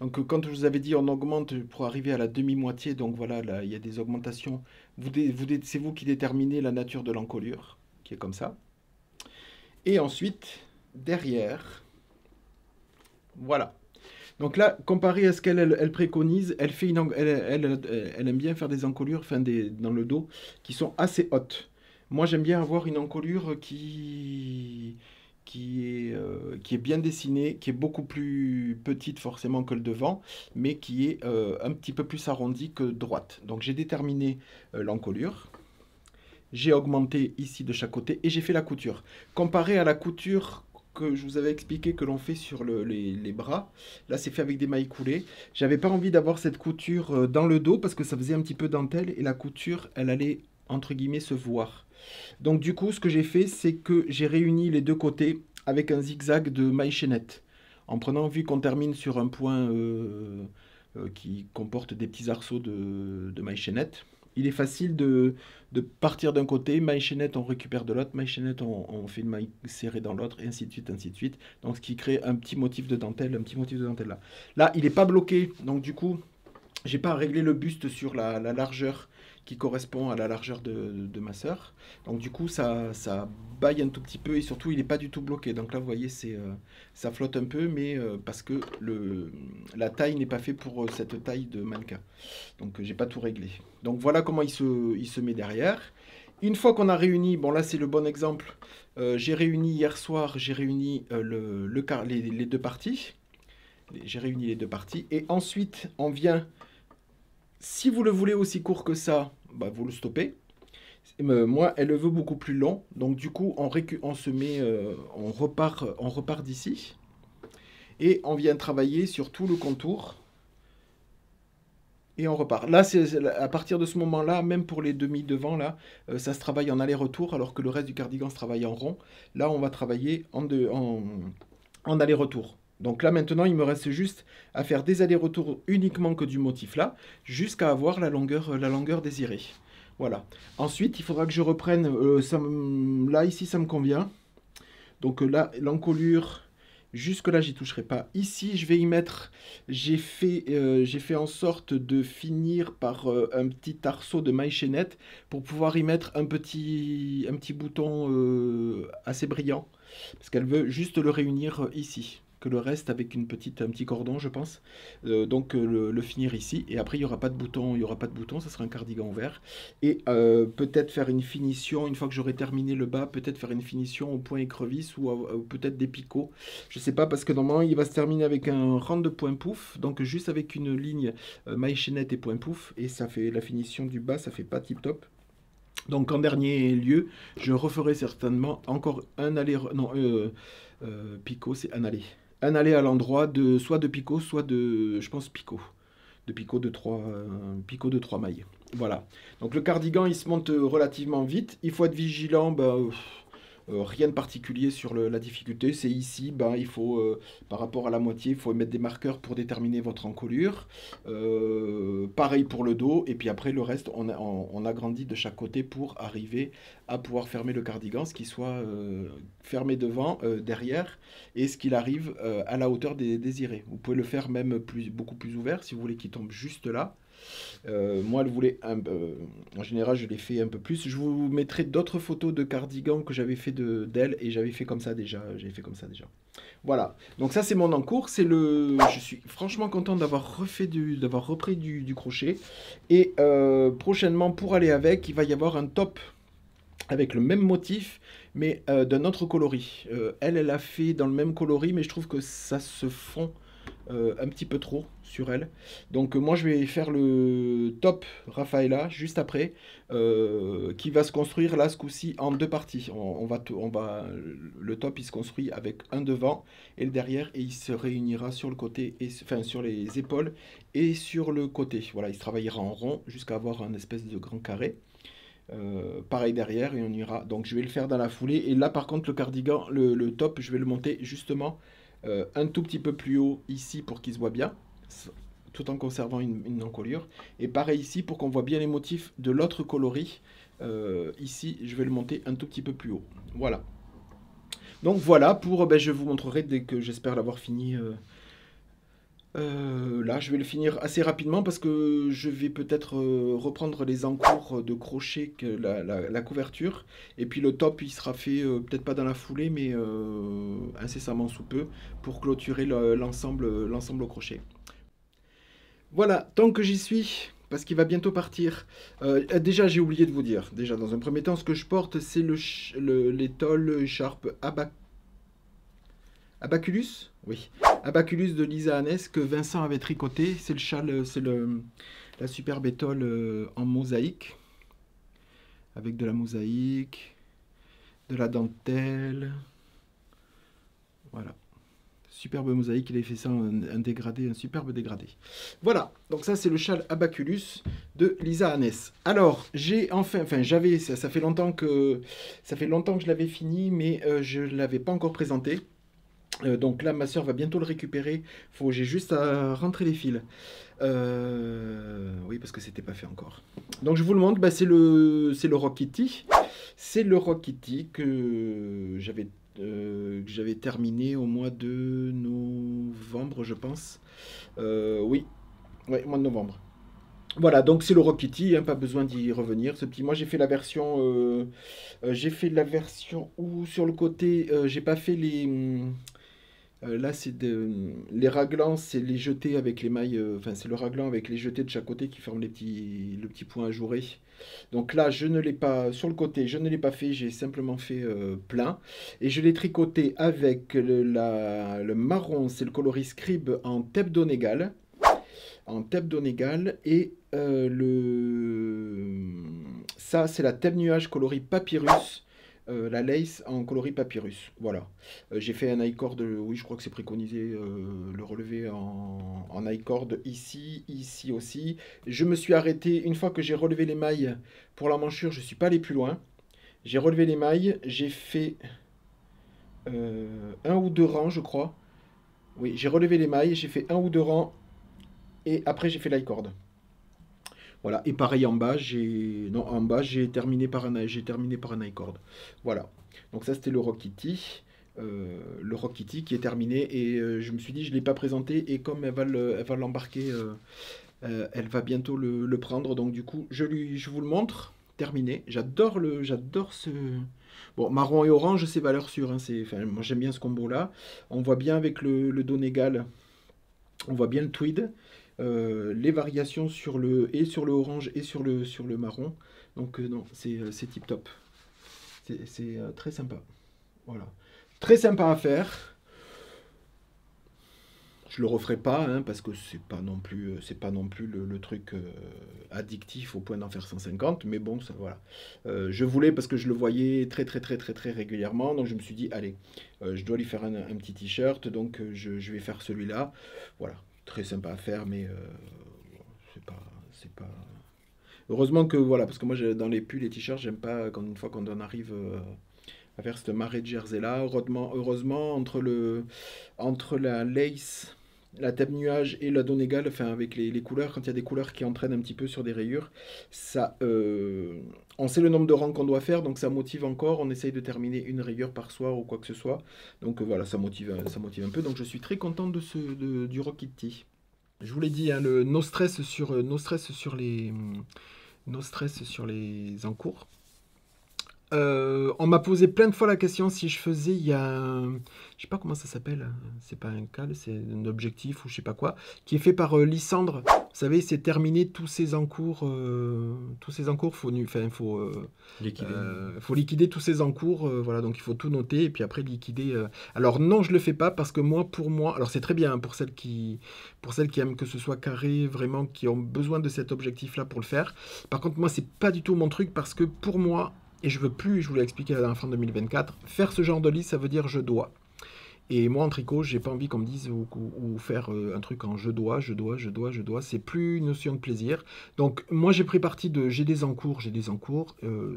Donc quand je vous avais dit on augmente pour arriver à la demi-moitié, donc voilà, là il y a des augmentations. C'est vous qui déterminez la nature de l'encolure, qui est comme ça. Et ensuite, derrière, voilà. Donc là, comparé à ce qu'elle préconise, elle aime bien faire des encolures dans le dos qui sont assez hautes. Moi, j'aime bien avoir une encolure qui est bien dessinée, qui est beaucoup plus petite forcément que le devant, mais qui est un petit peu plus arrondie que droite. Donc j'ai déterminé l'encolure. J'ai augmenté ici de chaque côté et j'ai fait la couture. Comparé à la couture que je vous avais expliqué que l'on fait sur les bras, là c'est fait avec des mailles coulées. J'avais pas envie d'avoir cette couture dans le dos parce que ça faisait un petit peu dentelle et la couture elle allait entre guillemets se voir. Donc du coup ce que j'ai fait c'est que j'ai réuni les deux côtés avec un zigzag de mailles chaînettes. En prenant, vu qu'on termine sur un point qui comporte des petits arceaux de mailles chaînettes, il est facile de partir d'un côté, maille chaînette, on récupère de l'autre, maille chaînette, on fait une maille serrée dans l'autre, et ainsi de suite, ainsi de suite. Donc, ce qui crée un petit motif de dentelle, là. Là, il n'est pas bloqué, donc du coup, j'ai pas à régler le buste sur la largeur qui correspond à la largeur de ma sœur. Donc du coup, ça baille un tout petit peu et surtout, il n'est pas du tout bloqué. Donc là, vous voyez, ça flotte un peu, mais parce que la taille n'est pas faite pour cette taille de mannequin. Donc j'ai pas tout réglé. Donc voilà comment il se met derrière. Une fois qu'on a réuni, bon là c'est le bon exemple, j'ai réuni hier soir, j'ai réuni les deux parties. J'ai réuni les deux parties et ensuite on vient... Si vous le voulez aussi court que ça, bah vous le stoppez. Moi, elle le veut beaucoup plus long. Donc du coup, on repart d'ici. Et on vient travailler sur tout le contour. Et on repart. Là, à partir de ce moment-là, même pour les demi-devant, là, ça se travaille en aller-retour, alors que le reste du cardigan se travaille en rond. Là, on va travailler en aller-retour. Donc là maintenant il me reste juste à faire des allers-retours uniquement que du motif là, jusqu'à avoir la longueur désirée. Voilà. Ensuite il faudra que je reprenne, là ici ça me convient. Donc là l'encolure, jusque là j'y toucherai pas. Ici je vais y mettre, j'ai fait en sorte de finir par un petit arceau de maille chaînette pour pouvoir y mettre un petit bouton assez brillant. Parce qu'elle veut juste le réunir ici. Que le reste avec un petit cordon je pense, donc le finir ici et après il n'y aura pas de bouton, ça sera un cardigan ouvert et peut-être faire une finition une fois que j'aurai terminé le bas, peut-être faire une finition au point écrevisse ou peut-être des picots, je sais pas parce que normalement il va se terminer avec un rang de point pouf, donc juste avec une ligne maille chaînette et point pouf et ça fait la finition du bas, ça fait pas tip top. Donc en dernier lieu, je referai certainement encore un aller... Non, picot, c'est un aller. Un aller à l'endroit de soit de picot, soit de, je pense, picot. De picot de 3 mailles. Voilà. Donc le cardigan, il se monte relativement vite. Il faut être vigilant. Rien de particulier sur la difficulté. C'est ici, il faut, par rapport à la moitié, il faut mettre des marqueurs pour déterminer votre encolure. Pareil pour le dos. Et puis après, le reste, on agrandit de chaque côté pour arriver à pouvoir fermer le cardigan, ce qui soit fermé devant, derrière, et ce qu'il arrive à la hauteur désirée. Vous pouvez le faire même beaucoup plus ouvert si vous voulez qu'il tombe juste là. Moi, elle voulait en général, je l'ai fait un peu plus. Je vous mettrai d'autres photos de cardigans que j'avais fait d'elle et j'avais fait comme ça déjà. J'avais fait comme ça déjà. Voilà. Donc ça, c'est mon encours. Je suis franchement content d'avoir repris du crochet. Et prochainement, pour aller avec, il va y avoir un top avec le même motif, mais d'un autre coloris. Elle a fait dans le même coloris, mais je trouve que ça se fond un petit peu trop sur elle. Donc moi je vais faire le top Rafaela juste après, qui va se construire là ce coup-ci en deux parties. Le top il se construit avec un devant et le derrière et il se réunira sur le côté, enfin sur les épaules et sur le côté. Voilà, il se travaillera en rond jusqu'à avoir un espèce de grand carré. Pareil derrière et on ira. Donc je vais le faire dans la foulée. Et là par contre le cardigan, le top, je vais le monter justement un tout petit peu plus haut ici pour qu'il se voit bien, tout en conservant une encolure. Et pareil ici pour qu'on voit bien les motifs de l'autre coloris. Ici je vais le monter un tout petit peu plus haut. Voilà. Donc voilà pour, je vous montrerai dès que j'espère l'avoir fini. Là, je vais le finir assez rapidement parce que je vais peut-être reprendre les encours de crochet, que la couverture. Et puis le top, il sera fait peut-être pas dans la foulée, mais incessamment sous peu pour clôturer l'ensemble au crochet. Voilà, tant que j'y suis, parce qu'il va bientôt partir. Déjà, j'ai oublié de vous dire. Déjà, dans un premier temps, ce que je porte, c'est l'étole Sharp Abaculus? Oui. Abaculus de Lisa Hannes que Vincent avait tricoté. C'est le châle, la superbe étole en mosaïque. Avec de la mosaïque, de la dentelle. Voilà. Superbe mosaïque, il avait fait ça un dégradé, un superbe dégradé. Voilà, donc ça c'est le châle Abaculus de Lisa Hannes. Alors, j'avais, ça fait longtemps que je l'avais fini, mais je ne l'avais pas encore présenté. Donc là, ma soeur va bientôt le récupérer. J'ai juste à rentrer les fils. Oui, parce que c'était pas fait encore. Donc je vous le montre. C'est le Rock Kitty. C'est le Rock Kitty que j'avais terminé au mois de novembre, je pense. Oui, ouais, mois de novembre. Voilà, donc c'est le Rock Kitty, hein, pas besoin d'y revenir. Ce petit, moi j'ai fait la version où sur le côté, j'ai pas fait là, les raglans, c'est les jetés avec les mailles. Enfin, c'est le raglan avec les jetés de chaque côté qui forment le petit point ajouré. Donc là, je ne l'ai pas sur le côté, je ne l'ai pas fait. J'ai simplement fait plein et je l'ai tricoté avec le marron. C'est le coloris Scribe en tep donégal, et ça, c'est la tep nuage coloris papyrus. La lace en coloris papyrus. Voilà. J'ai fait un I-cord, oui, je crois que c'est préconisé le relevé en I-cord ici, ici aussi. Je me suis arrêté une fois que j'ai relevé les mailles pour la manchure, je ne suis pas allé plus loin. J'ai relevé les mailles, j'ai fait un ou deux rangs, je crois. Oui, j'ai relevé les mailles, j'ai fait un ou deux rangs et après j'ai fait l'I-cord. Voilà, et pareil en bas, j'ai terminé par un I-cord. Voilà. Donc ça c'était le Rock Kitty. Le Rock Kitty qui est terminé et je me suis dit je ne l'ai pas présenté et comme elle va l'embarquer, elle va bientôt le prendre. Donc du coup, je vous le montre. Terminé. J'adore ce... Bon, marron et orange, c'est valeur sûre. Hein, moi j'aime bien ce combo là. On voit bien avec le Donegal, on voit bien le tweed. Les variations sur le orange et sur le marron. Donc non, c'est tip top. C'est très sympa. Voilà. Très sympa à faire. Je le referai pas, hein, parce que c'est pas non plus, le truc addictif au point d'en faire 150, mais bon, ça voilà. Je voulais parce que je le voyais très très très très très régulièrement, donc je me suis dit, allez, je dois lui faire un petit t-shirt, donc je vais faire celui-là. Voilà, très sympa à faire, mais c'est pas. Heureusement que voilà, parce que moi dans les pulls, les t-shirts, j'aime pas quand une fois qu'on en arrive à faire cette marée de jersey là. Heureusement entre la lace, la table nuage et la Donegal, enfin avec les couleurs, quand il y a des couleurs qui entraînent un petit peu sur des rayures, ça, on sait le nombre de rangs qu'on doit faire, donc ça motive encore. On essaye de terminer une rayure par soir ou quoi que ce soit. Donc voilà, ça motive un peu. Donc je suis très content du Rocket Tee. Je vous l'ai dit, hein, no stress sur les encours. On m'a posé plein de fois la question si je faisais, je sais pas comment ça s'appelle, c'est pas un cal, c'est un objectif ou je sais pas quoi, qui est fait par Lysandre. Vous savez, c'est terminer tous ces encours, faut liquider tous ces encours, voilà, donc il faut tout noter et puis après liquider. Alors non, je le fais pas parce que pour moi, alors c'est très bien hein, pour celles qui aiment que ce soit carré, vraiment, qui ont besoin de cet objectif-là pour le faire. Par contre, moi, c'est pas du tout mon truc parce que pour moi, et je veux plus, je vous l'ai expliqué à la fin 2024, faire ce genre de liste, ça veut dire je dois. Et moi en tricot, j'ai pas envie qu'on me dise ou faire un truc en je dois, c'est plus une notion de plaisir. Donc moi j'ai pris parti de j'ai des encours,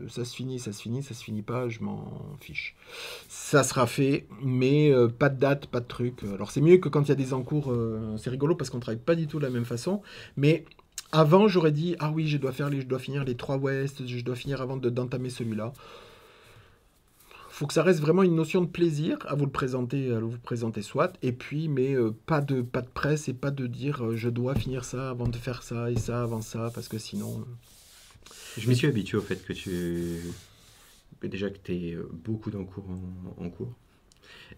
ça se finit pas, je m'en fiche. Ça sera fait, mais pas de date, pas de truc. Alors c'est mieux que quand il y a des encours, c'est rigolo parce qu'on travaille pas du tout de la même façon, mais avant, j'aurais dit, ah oui, je dois finir les 3 West, je dois finir avant d'entamer celui-là. Faut que ça reste vraiment une notion de plaisir à vous présenter soit, et puis, mais pas de presse et pas de dire, je dois finir ça avant de faire ça et ça avant ça, parce que sinon.
Je m'y suis habitué au fait que déjà que tu aies beaucoup d'encours en cours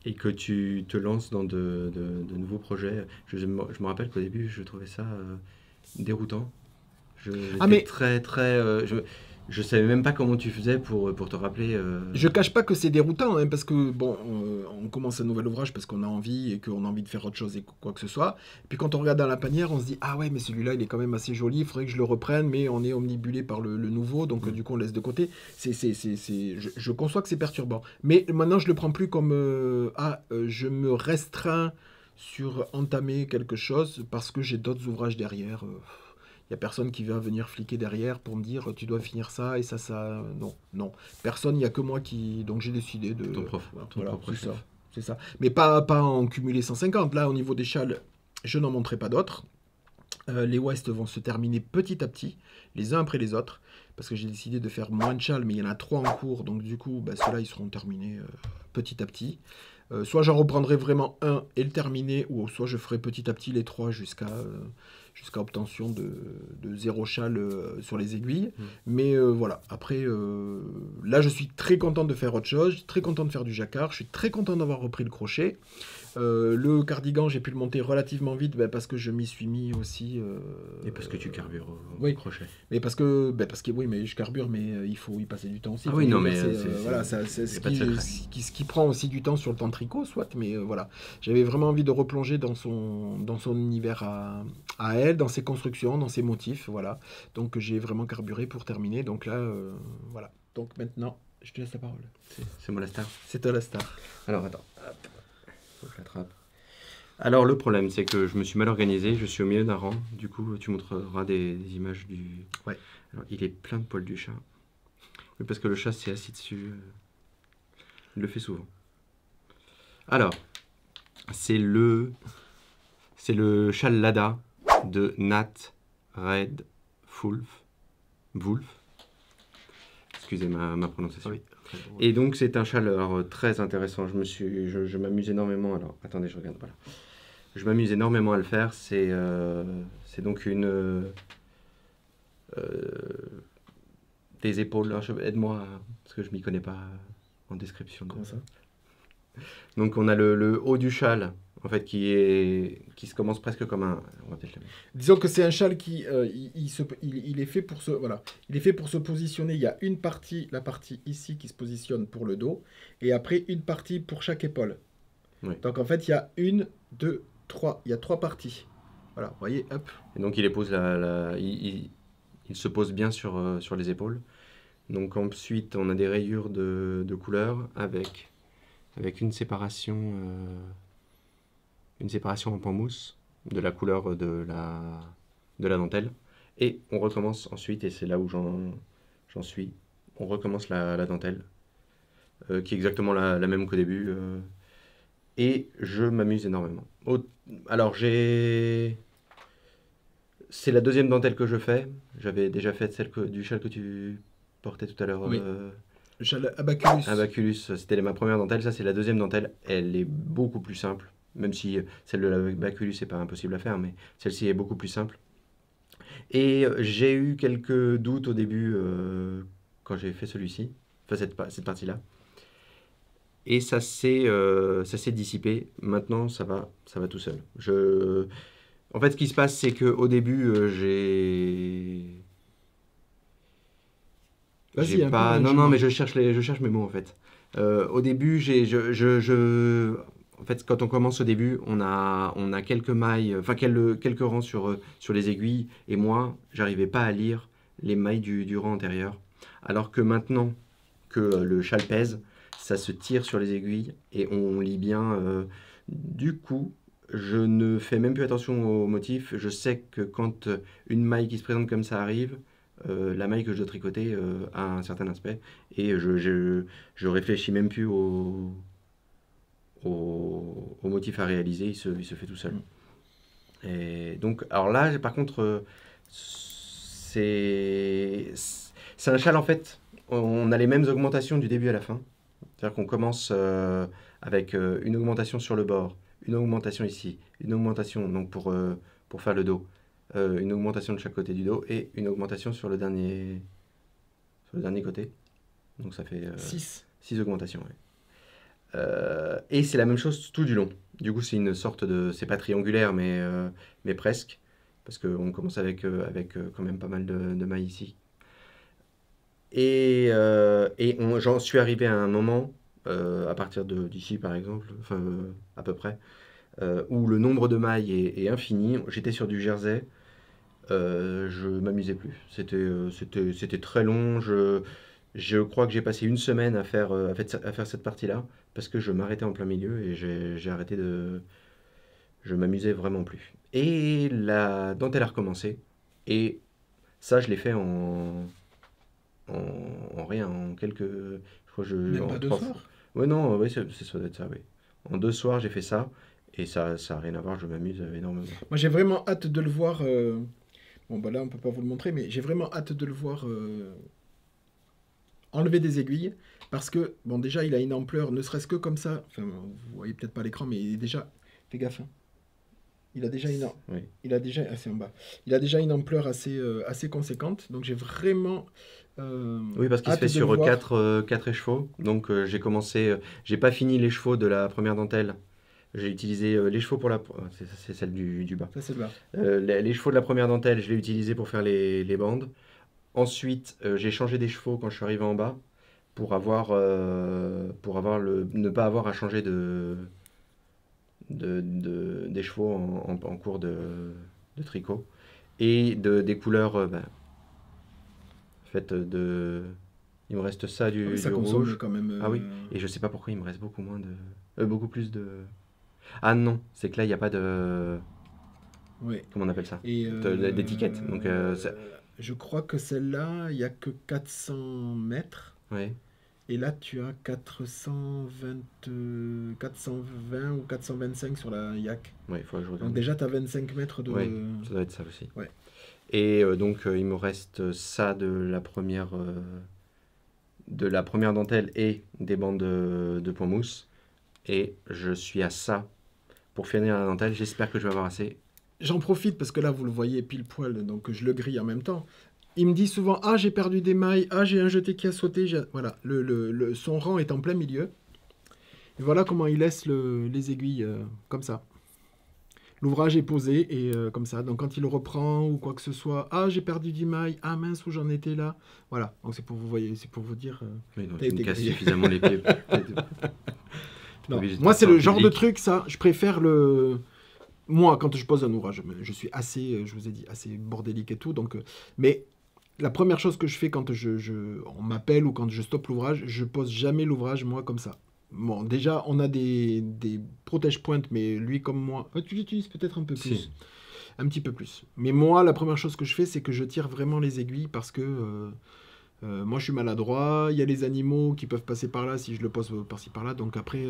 et que tu te lances dans de nouveaux projets. Je me rappelle qu'au début, je trouvais ça déroutant. J'étais très très je savais même pas comment tu faisais pour te rappeler.
Je cache pas que c'est déroutant, hein, parce que bon, on commence un nouvel ouvrage parce qu'on a envie et qu'on a envie de faire autre chose et quoi que ce soit. Et puis quand on regarde dans la panière, on se dit ah ouais, mais celui-là il est quand même assez joli, il faudrait que je le reprenne, mais on est omnibulé par le nouveau, donc du coup on laisse de côté. Je conçois que c'est perturbant, mais maintenant je le prends plus comme je me restreins sur entamer quelque chose parce que j'ai d'autres ouvrages derrière. Il n'y a personne qui va venir fliquer derrière pour me dire tu dois finir ça et ça. Non. Personne, il n'y a que moi qui. Donc j'ai décidé de.
Ton prof.
Voilà, c'est ça. Mais pas en cumuler 150. Là, au niveau des châles, je n'en montrerai pas d'autres. Les West vont se terminer petit à petit, les uns après les autres, parce que j'ai décidé de faire moins de châles, mais il y en a 3 en cours, donc du coup, ceux-là, ils seront terminés petit à petit. Soit j'en reprendrai vraiment un et le terminer, ou soit je ferai petit à petit les 3 jusqu'à obtention de 0 châle sur les aiguilles. Mais voilà, après, là je suis très content de faire autre chose, très content de faire du jacquard, je suis très content d'avoir repris le crochet. Le cardigan, j'ai pu le monter relativement vite parce que je m'y suis mis aussi.
Et parce que tu carbures au crochet.
Mais parce que oui, mais je carbure, mais il faut y passer du temps aussi.
Ah oui, non, mais
c'est ce qui prend aussi du temps sur le temps de tricot, soit. Mais voilà, j'avais vraiment envie de replonger dans son univers à elle, dans ses constructions, dans ses motifs, voilà. Donc j'ai vraiment carburé pour terminer. Donc là, voilà. Donc maintenant, je te laisse la parole.
C'est moi la star.
C'est toi la star.
Alors attends. Faut que je l'attrape. Alors le problème c'est que je me suis mal organisé, je suis au milieu d'un rang, du coup tu montreras des images du...
Ouais.
Alors il est plein de poils du chat. Oui, parce que le chat s'est assis dessus. Il le fait souvent. Alors, c'est le châle Lada de Nat Red Wolf. Excusez ma prononciation.
Oui.
Et donc c'est un châle très intéressant. Je m'amuse énormément. Alors attendez, je regarde. Voilà. Je m'amuse énormément à le faire. C'est donc des épaules. Aide-moi parce que je m'y connais pas en description.
Comment ça ?
Donc on a le haut du châle en fait qui se commence presque comme un. On va peut-être le mettre.
Disons que c'est un châle qui il est fait pour il est fait pour se positionner. Il y a la partie ici qui se positionne pour le dos, et après une partie pour chaque épaule.
Oui.
Donc en fait il y a 1, 2, il y a 3 parties. Voilà, vous voyez, hop.
Et donc il épouse il se pose bien sur les épaules. Donc ensuite, on a des rayures de couleur avec une séparation en pan mousse de la couleur de la dentelle. Et on recommence ensuite, et c'est là où j'en suis, on recommence la dentelle, qui est exactement la même qu'au début. Et je m'amuse énormément. Alors c'est la deuxième dentelle que je fais. J'avais déjà fait celle du châle que tu portais tout à l'heure.
Oui. Abaculus.
Abaculus, c'était ma première dentelle. Ça, c'est la deuxième dentelle. Elle est beaucoup plus simple. Même si celle de l'Abaculus, c'est pas impossible à faire, mais celle-ci est beaucoup plus simple. Et j'ai eu quelques doutes au début quand j'ai fait celui-ci, enfin cette partie-là. Et ça s'est dissipé. Maintenant, ça va tout seul. En fait, ce qui se passe, c'est qu'au début,
Vas-y, un
pas.
peu,
Non, mais je cherche mes mots en fait. Au début, en fait, quand on commence au début, on a quelques mailles, enfin quelques rangs sur les aiguilles, et moi, j'arrivais pas à lire les mailles du rang antérieur. Alors que maintenant que le châle pèse, ça se tire sur les aiguilles et on lit bien. Du coup, je ne fais même plus attention au motif. Je sais que quand une maille qui se présente comme ça arrive, la maille que je dois tricoter a un certain aspect, et je réfléchis même plus au motif à réaliser, il se fait tout seul. Et donc, alors là, par contre, c'est un châle en fait. On a les mêmes augmentations du début à la fin. C'est-à-dire qu'on commence avec une augmentation sur le bord, une augmentation ici, une augmentation donc pour faire le dos, une augmentation de chaque côté du dos et une augmentation sur le dernier côté. Donc ça fait 6 augmentations. Ouais. Et c'est la même chose tout du long. Du coup, c'est une sorte de... C'est pas triangulaire, mais presque. Parce qu'on commence avec quand même pas mal de mailles ici. Et j'en suis arrivé à un moment, à partir d'ici par exemple, enfin à peu près, où le nombre de mailles est infini. J'étais sur du jersey, je m'amusais plus. C'était très long. Je crois que j'ai passé une semaine à faire cette partie-là, parce que je m'arrêtais en plein milieu et j'ai arrêté de... Je m'amusais vraiment plus. Et la dentelle a recommencé, et ça je l'ai fait en rien, en quelques... Je crois que
Même pas 2 soirs.
Ouais, non, ouais, ça doit être ça, oui. En 2 soirs, j'ai fait ça, et ça a rien à voir, je m'amuse énormément.
Moi, j'ai vraiment hâte de le voir. Bon, bah là, on peut pas vous le montrer, mais j'ai vraiment hâte de le voir enlever des aiguilles. Parce que, bon, déjà, il a une ampleur, ne serait-ce que comme ça. Enfin, vous voyez peut-être pas l'écran, mais il est déjà... Fais gaffe, hein. Il a déjà
Oui.
assez en bas. Il a déjà une ampleur assez conséquente. Donc, j'ai vraiment...
Oui, parce qu'il se fait sur 4 écheveaux. Donc j'ai commencé, j'ai pas fini l'écheveau de la première dentelle. J'ai utilisé l'écheveau pour c'est celle du bas.
Ça, c'est le bas.
L'écheveau de la première dentelle, je l'ai utilisé pour faire les bandes. Ensuite, j'ai changé d'écheveau quand je suis arrivé en bas pour ne pas avoir à changer d'écheveau en cours de tricot. Et des couleurs, fait il me reste ça du
Ça consomme
rouge.
quand même.
Ah oui, et je sais pas pourquoi il me reste beaucoup plus de... Ah non, c'est que là il n'y a pas de...
Ouais.
Comment on appelle ça?
Et
d'étiquette. Donc,
je crois que celle-là, il n'y a que 400 mètres.
ouais.
Et là, tu as 420 ou 425 sur la Yak.
Ouais, il faut que je regarde.
Donc déjà, tu as 25 mètres de...
Ouais, ça doit être ça aussi.
Ouais.
Et donc il me reste ça de la première dentelle et des bandes de point mousse. Et je suis à ça pour finir la dentelle. J'espère que je vais avoir assez.
J'en profite parce que là, vous le voyez pile poil, donc je le grille en même temps. Il me dit souvent, ah, j'ai perdu des mailles, ah, j'ai un jeté qui a sauté. Voilà, son rang est en plein milieu. Et voilà comment il laisse les aiguilles comme ça. L'ouvrage est posé et comme ça. Donc quand il le reprend ou quoi que ce soit, ah, j'ai perdu 10 mailles, ah mince, où j'en étais là. Voilà, donc c'est pour vous dire.
Oui, donc tu me casses suffisamment les pieds.
Non. Moi, c'est le genre de truc, ça. Je préfère moi, quand je pose un ouvrage, je suis assez, je vous ai dit, assez bordélique et tout, donc, mais la première chose que je fais quand on m'appelle ou quand je stoppe l'ouvrage, je pose jamais l'ouvrage, moi, comme ça. Bon, déjà, on a des protège-pointes, mais lui comme moi, tu l'utilises peut-être un peu plus.
Si.
Un petit peu plus. Mais moi, la première chose que je fais, c'est que je tire vraiment les aiguilles parce que moi, je suis maladroit. Il y a les animaux qui peuvent passer par là si je le pose par-ci par-là. Donc après,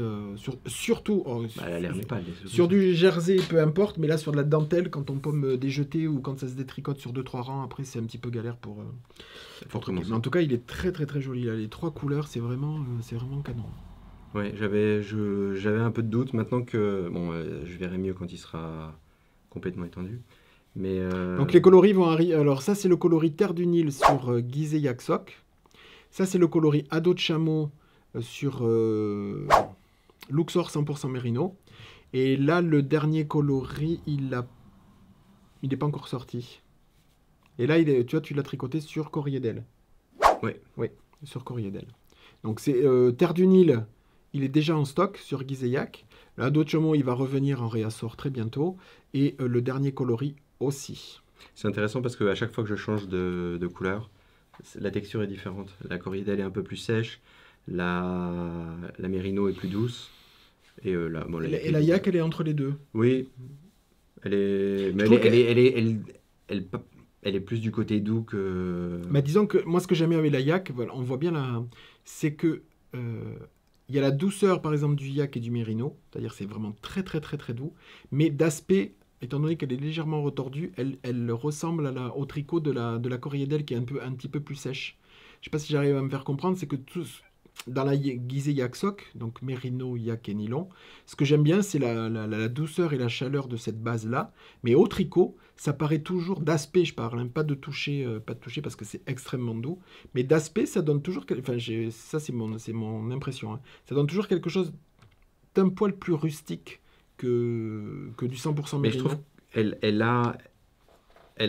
surtout
Bah, elle a l'air pas,
sur du jersey, peu importe. Mais là, sur de la dentelle, quand on peut me déjeter ou quand ça se détricote sur 2-3 rangs, après, c'est un petit peu galère pour truquer. Mais en tout cas, il est très très très joli. Là. Les 3 couleurs, c'est vraiment canon.
Ouais, j'avais un peu de doute. Maintenant que bon, je verrai mieux quand il sera complètement étendu. Mais
Donc les coloris vont arriver. Alors ça, c'est le coloris Terre du Nil sur Gizeh Yak Sok. Ça, c'est le coloris Ado de Chameau sur Luxor 100% Mérino. Et là, le dernier coloris, il n'est pas encore sorti. Et là, tu vois, tu l'as tricoté sur Corriedel.
ouais,
Oui, sur Corriedel. Donc c'est Terre du Nil, il est déjà en stock sur Gizeh Yak. L'Ado de Chameau, il va revenir en réassort très bientôt. Et le dernier coloris aussi.
c'est intéressant parce qu'à chaque fois que je change de couleur, la texture est différente. La Corriedel est un peu plus sèche, la Mérino est plus douce. Et bon,
Et la Yak, elle est entre les deux.
Oui, mais
trouve
elle est plus du côté doux que.
Mais disons que moi, ce que j'aime bien avec la yak, voilà, on voit bien là, c'est que il y a la douceur, par exemple, du yak et du mérino, c'est-à-dire c'est vraiment très très très très doux, mais d'aspect, étant donné qu'elle est légèrement retordue, elle ressemble au tricot de la Corriedel qui est un petit peu plus sèche. Je sais pas si j'arrive à me faire comprendre, c'est que dans la Gizeh Yak Sok, donc mérino, yak et nylon, ce que j'aime bien, c'est la douceur et la chaleur de cette base-là, mais au tricot, ça paraît toujours d'aspect, je parle, hein, pas de toucher parce que c'est extrêmement doux, mais d'aspect, ça donne toujours, enfin, ça c'est mon impression, hein. Ça donne toujours quelque chose d'un poil plus rustique que du 100%
Mais je
mérino.
trouve elle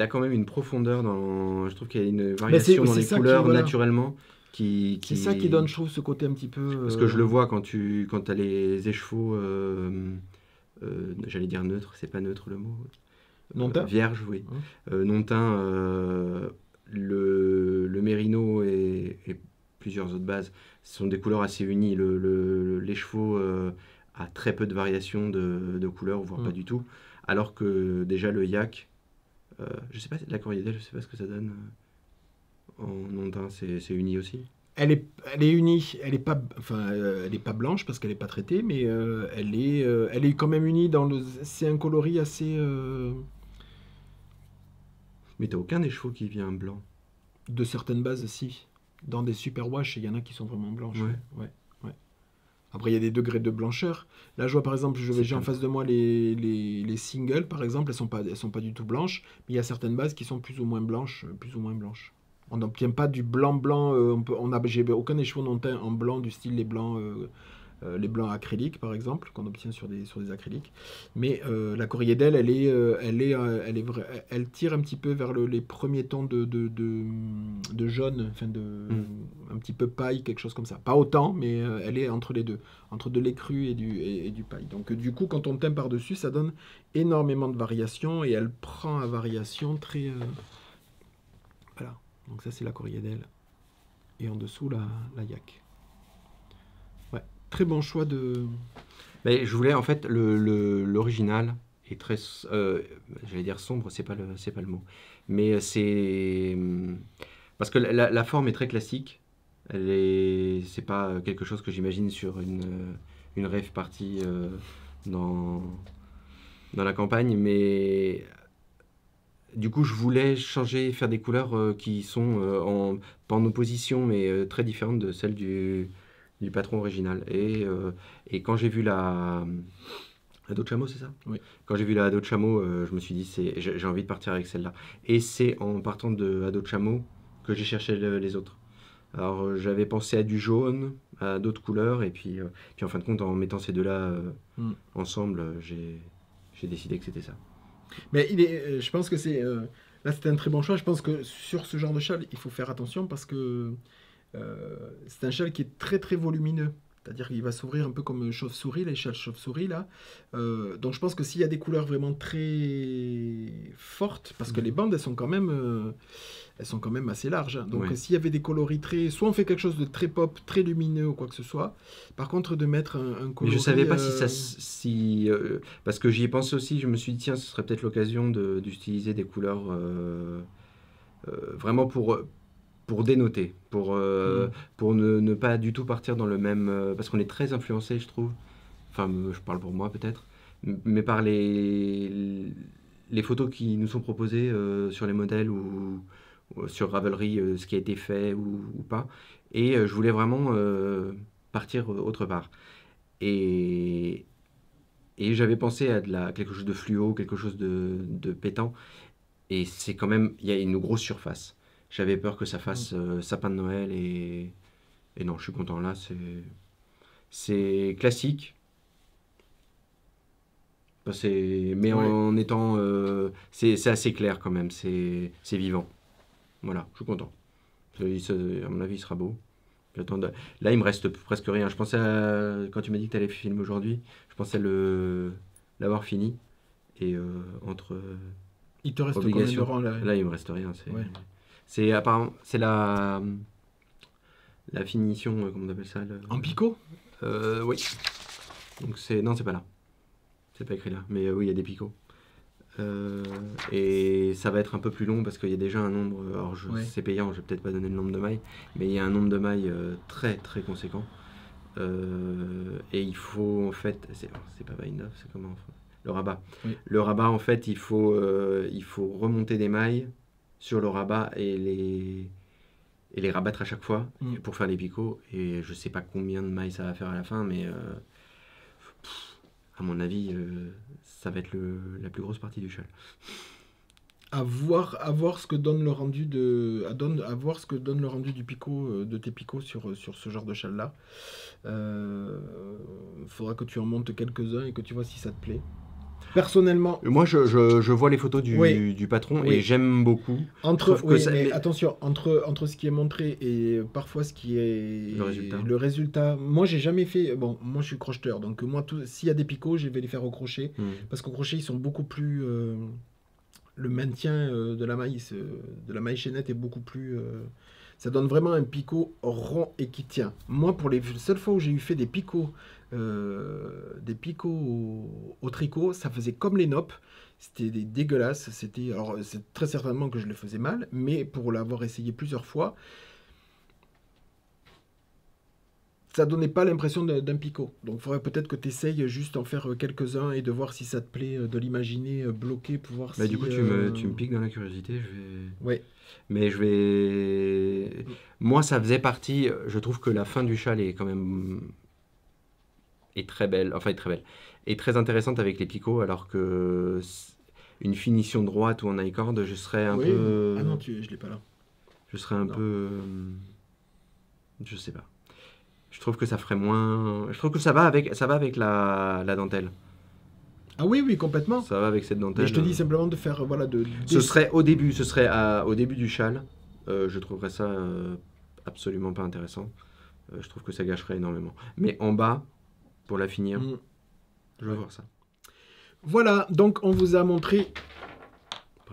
a quand même une profondeur dans. Je trouve qu'il y a une variation dans
c'est
les
ça
couleurs
voilà.
naturellement.
C'est ça qui donne, je trouve, ce côté un petit peu.
Parce que je le vois quand as les écheveaux, j'allais dire neutre, c'est pas neutre le mot.
Non teint.
Vierge, oui. Non teint, le mérino et plusieurs autres bases, ce sont des couleurs assez unies. L'écheveau a très peu de variations de couleurs, voire pas du tout. Alors que déjà le yak, je sais pas, la Corriedel, je sais pas ce que ça donne. En non teint, c'est uni aussi.
Elle est unie, elle est pas, enfin, elle est pas blanche parce qu'elle est pas traitée, mais elle est quand même unie c'est un coloris assez
Mais t'as aucun écheveau qui vient blanc.
de certaines bases, si. Dans des super wash, il y en a qui sont vraiment blanches.
Ouais.
Ouais. Après, il y a des degrés de blancheur. Là, je vois par exemple, j'ai en face de moi les singles, par exemple, elles sont pas du tout blanches, mais il y a certaines bases qui sont plus ou moins blanches, plus ou moins blanches. On n'obtient pas du blanc. J'ai aucun écheveau non teint en blanc du style les blancs acryliques par exemple qu'on obtient sur des acryliques. Mais la Corriedel, elle tire un petit peu vers les premiers tons de jaune, enfin un petit peu paille, quelque chose comme ça. Pas autant, mais elle est entre les deux, entre de l'écru et du paille. Donc du coup, quand on teint par dessus, ça donne énormément de variations et elle prend à variation très voilà. Donc ça, c'est la Corriedel. Et en dessous, la yak. Ouais, très bon choix de...
Mais je voulais, en fait, l'original est très... j'allais dire sombre, c'est pas le mot. Mais c'est... Parce que la forme est très classique. C'est pas quelque chose que j'imagine sur une rave party dans la campagne, mais... Du coup, je voulais changer, faire des couleurs qui sont pas en opposition, mais très différentes de celles du patron original. Et quand j'ai vu la dos de chameau, c'est ça?
Oui.
Quand j'ai vu la dos de chameau, je me suis dit, j'ai envie de partir avec celle-là. Et c'est en partant de dos de chameau que j'ai cherché les autres. Alors, j'avais pensé à du jaune, à d'autres couleurs, et puis en fin de compte, en mettant ces deux-là ensemble, j'ai décidé que c'était ça.
Mais je pense que là, c'était un très bon choix. Je pense que sur ce genre de châle, il faut faire attention parce que c'est un châle qui est très très volumineux. C'est-à-dire qu'il va s'ouvrir un peu comme chauve-souris, l'échelle chauve-souris là. Donc je pense que s'il y a des couleurs vraiment très fortes, parce que les bandes elles sont quand même assez larges. Hein. Donc s'il y avait des coloris très, soit on fait quelque chose de très pop, très lumineux ou quoi que ce soit. Par contre de mettre un coloris.
Mais je savais pas parce que j'y ai pensé aussi. Je me suis dit tiens, ce serait peut-être l'occasion d'utiliser des couleurs vraiment pour dénoter, pour ne pas du tout partir dans le même... parce qu'on est très influencé, je trouve. Enfin, je parle pour moi peut-être. Mais par les photos qui nous sont proposées sur les modèles ou sur Ravelry, ce qui a été fait ou pas. Et je voulais vraiment partir autre part. Et j'avais pensé à quelque chose de fluo, quelque chose de pétant. Et c'est quand même... Il y a une grosse surface. J'avais peur que ça fasse sapin de Noël et non, je suis content. Là, c'est classique. Mais en étant... c'est assez clair quand même, c'est vivant. Voilà, je suis content. À mon avis, il sera beau. Là, il me reste presque rien. Je pensais quand tu m'as dit que tu allais filmer aujourd'hui, je pensais l'avoir fini. Et entre...
Il te reste combien de rangs
là, il me reste rien. C'est apparemment, c'est la finition, comment on appelle ça
En picot
oui. Donc non, c'est pas là. C'est pas écrit là, mais oui, il y a des picots. Et ça va être un peu plus long parce qu'il y a déjà un nombre. Alors c'est payant, je vais peut-être pas donner le nombre de mailles, mais il y a un nombre de mailles très très conséquent. Et il faut en fait, c'est pas bind off, c'est comment le rabat. Oui. Le rabat en fait, il faut remonter des mailles sur le rabat et les rabattre à chaque fois pour faire les picots. Et je sais pas combien de mailles ça va faire à la fin, mais à mon avis, ça va être la plus grosse partie du châle.
À voir ce que donne le rendu du picot, de tes picots sur ce genre de châle là. Faudra que tu en montes quelques-uns et que tu vois si ça te plaît. Personnellement,
moi je vois les photos du patron et j'aime beaucoup.
Mais attention, entre ce qui est montré et parfois ce qui est le résultat. Moi j'ai jamais fait. Bon, moi je suis crocheteur, donc moi s'il y a des picots, je vais les faire au crochet parce qu'au crochet ils sont beaucoup plus. Le maintien de la maille chaînette est beaucoup plus. Ça donne vraiment un picot rond et qui tient. Moi, pour les seules fois où j'ai fait des picots au tricot, ça faisait comme les noppes. C'était dégueulasse. Alors, c'est très certainement que je le faisais mal, mais pour l'avoir essayé plusieurs fois, ça donnait pas l'impression d'un picot. Donc, il faudrait peut-être que tu essayes juste en faire quelques-uns et de voir si ça te plaît, de l'imaginer bloqué pour voir si...
Du coup, tu me piques dans la curiosité.
Ouais.
Mais je vais... Moi, ça faisait partie... Je trouve que la fin du châle est quand même... est très belle. Enfin, est très belle. Et très intéressante avec les picots, alors que une finition droite ou en I-cord, je serais un peu...
Ah non, je l'ai pas là.
Je serais un peu... Je sais pas. Je trouve que ça ferait moins... Je trouve que ça va avec la dentelle.
Ah oui, complètement.
Ça va avec cette dentelle.
Mais je te dis simplement de faire...
Ce serait au début du châle. Je trouverais ça absolument pas intéressant. Je trouve que ça gâcherait énormément. Mais en bas, pour la finir, je veux voir ça. Voilà, donc on vous a montré...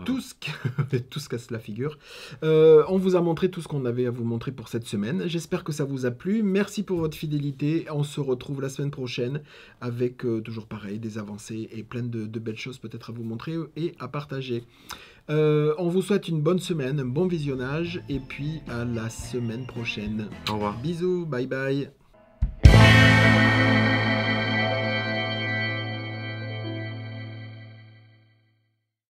Tout se casse la figure. On vous a montré tout ce qu'on avait à vous montrer pour cette semaine. J'espère que ça vous a plu. Merci pour votre fidélité. On se retrouve la semaine prochaine avec toujours pareil, des avancées et plein de belles choses peut-être à vous montrer et à partager. On vous souhaite une bonne semaine, un bon visionnage et puis à la semaine prochaine. Au revoir.
Bisous, bye bye.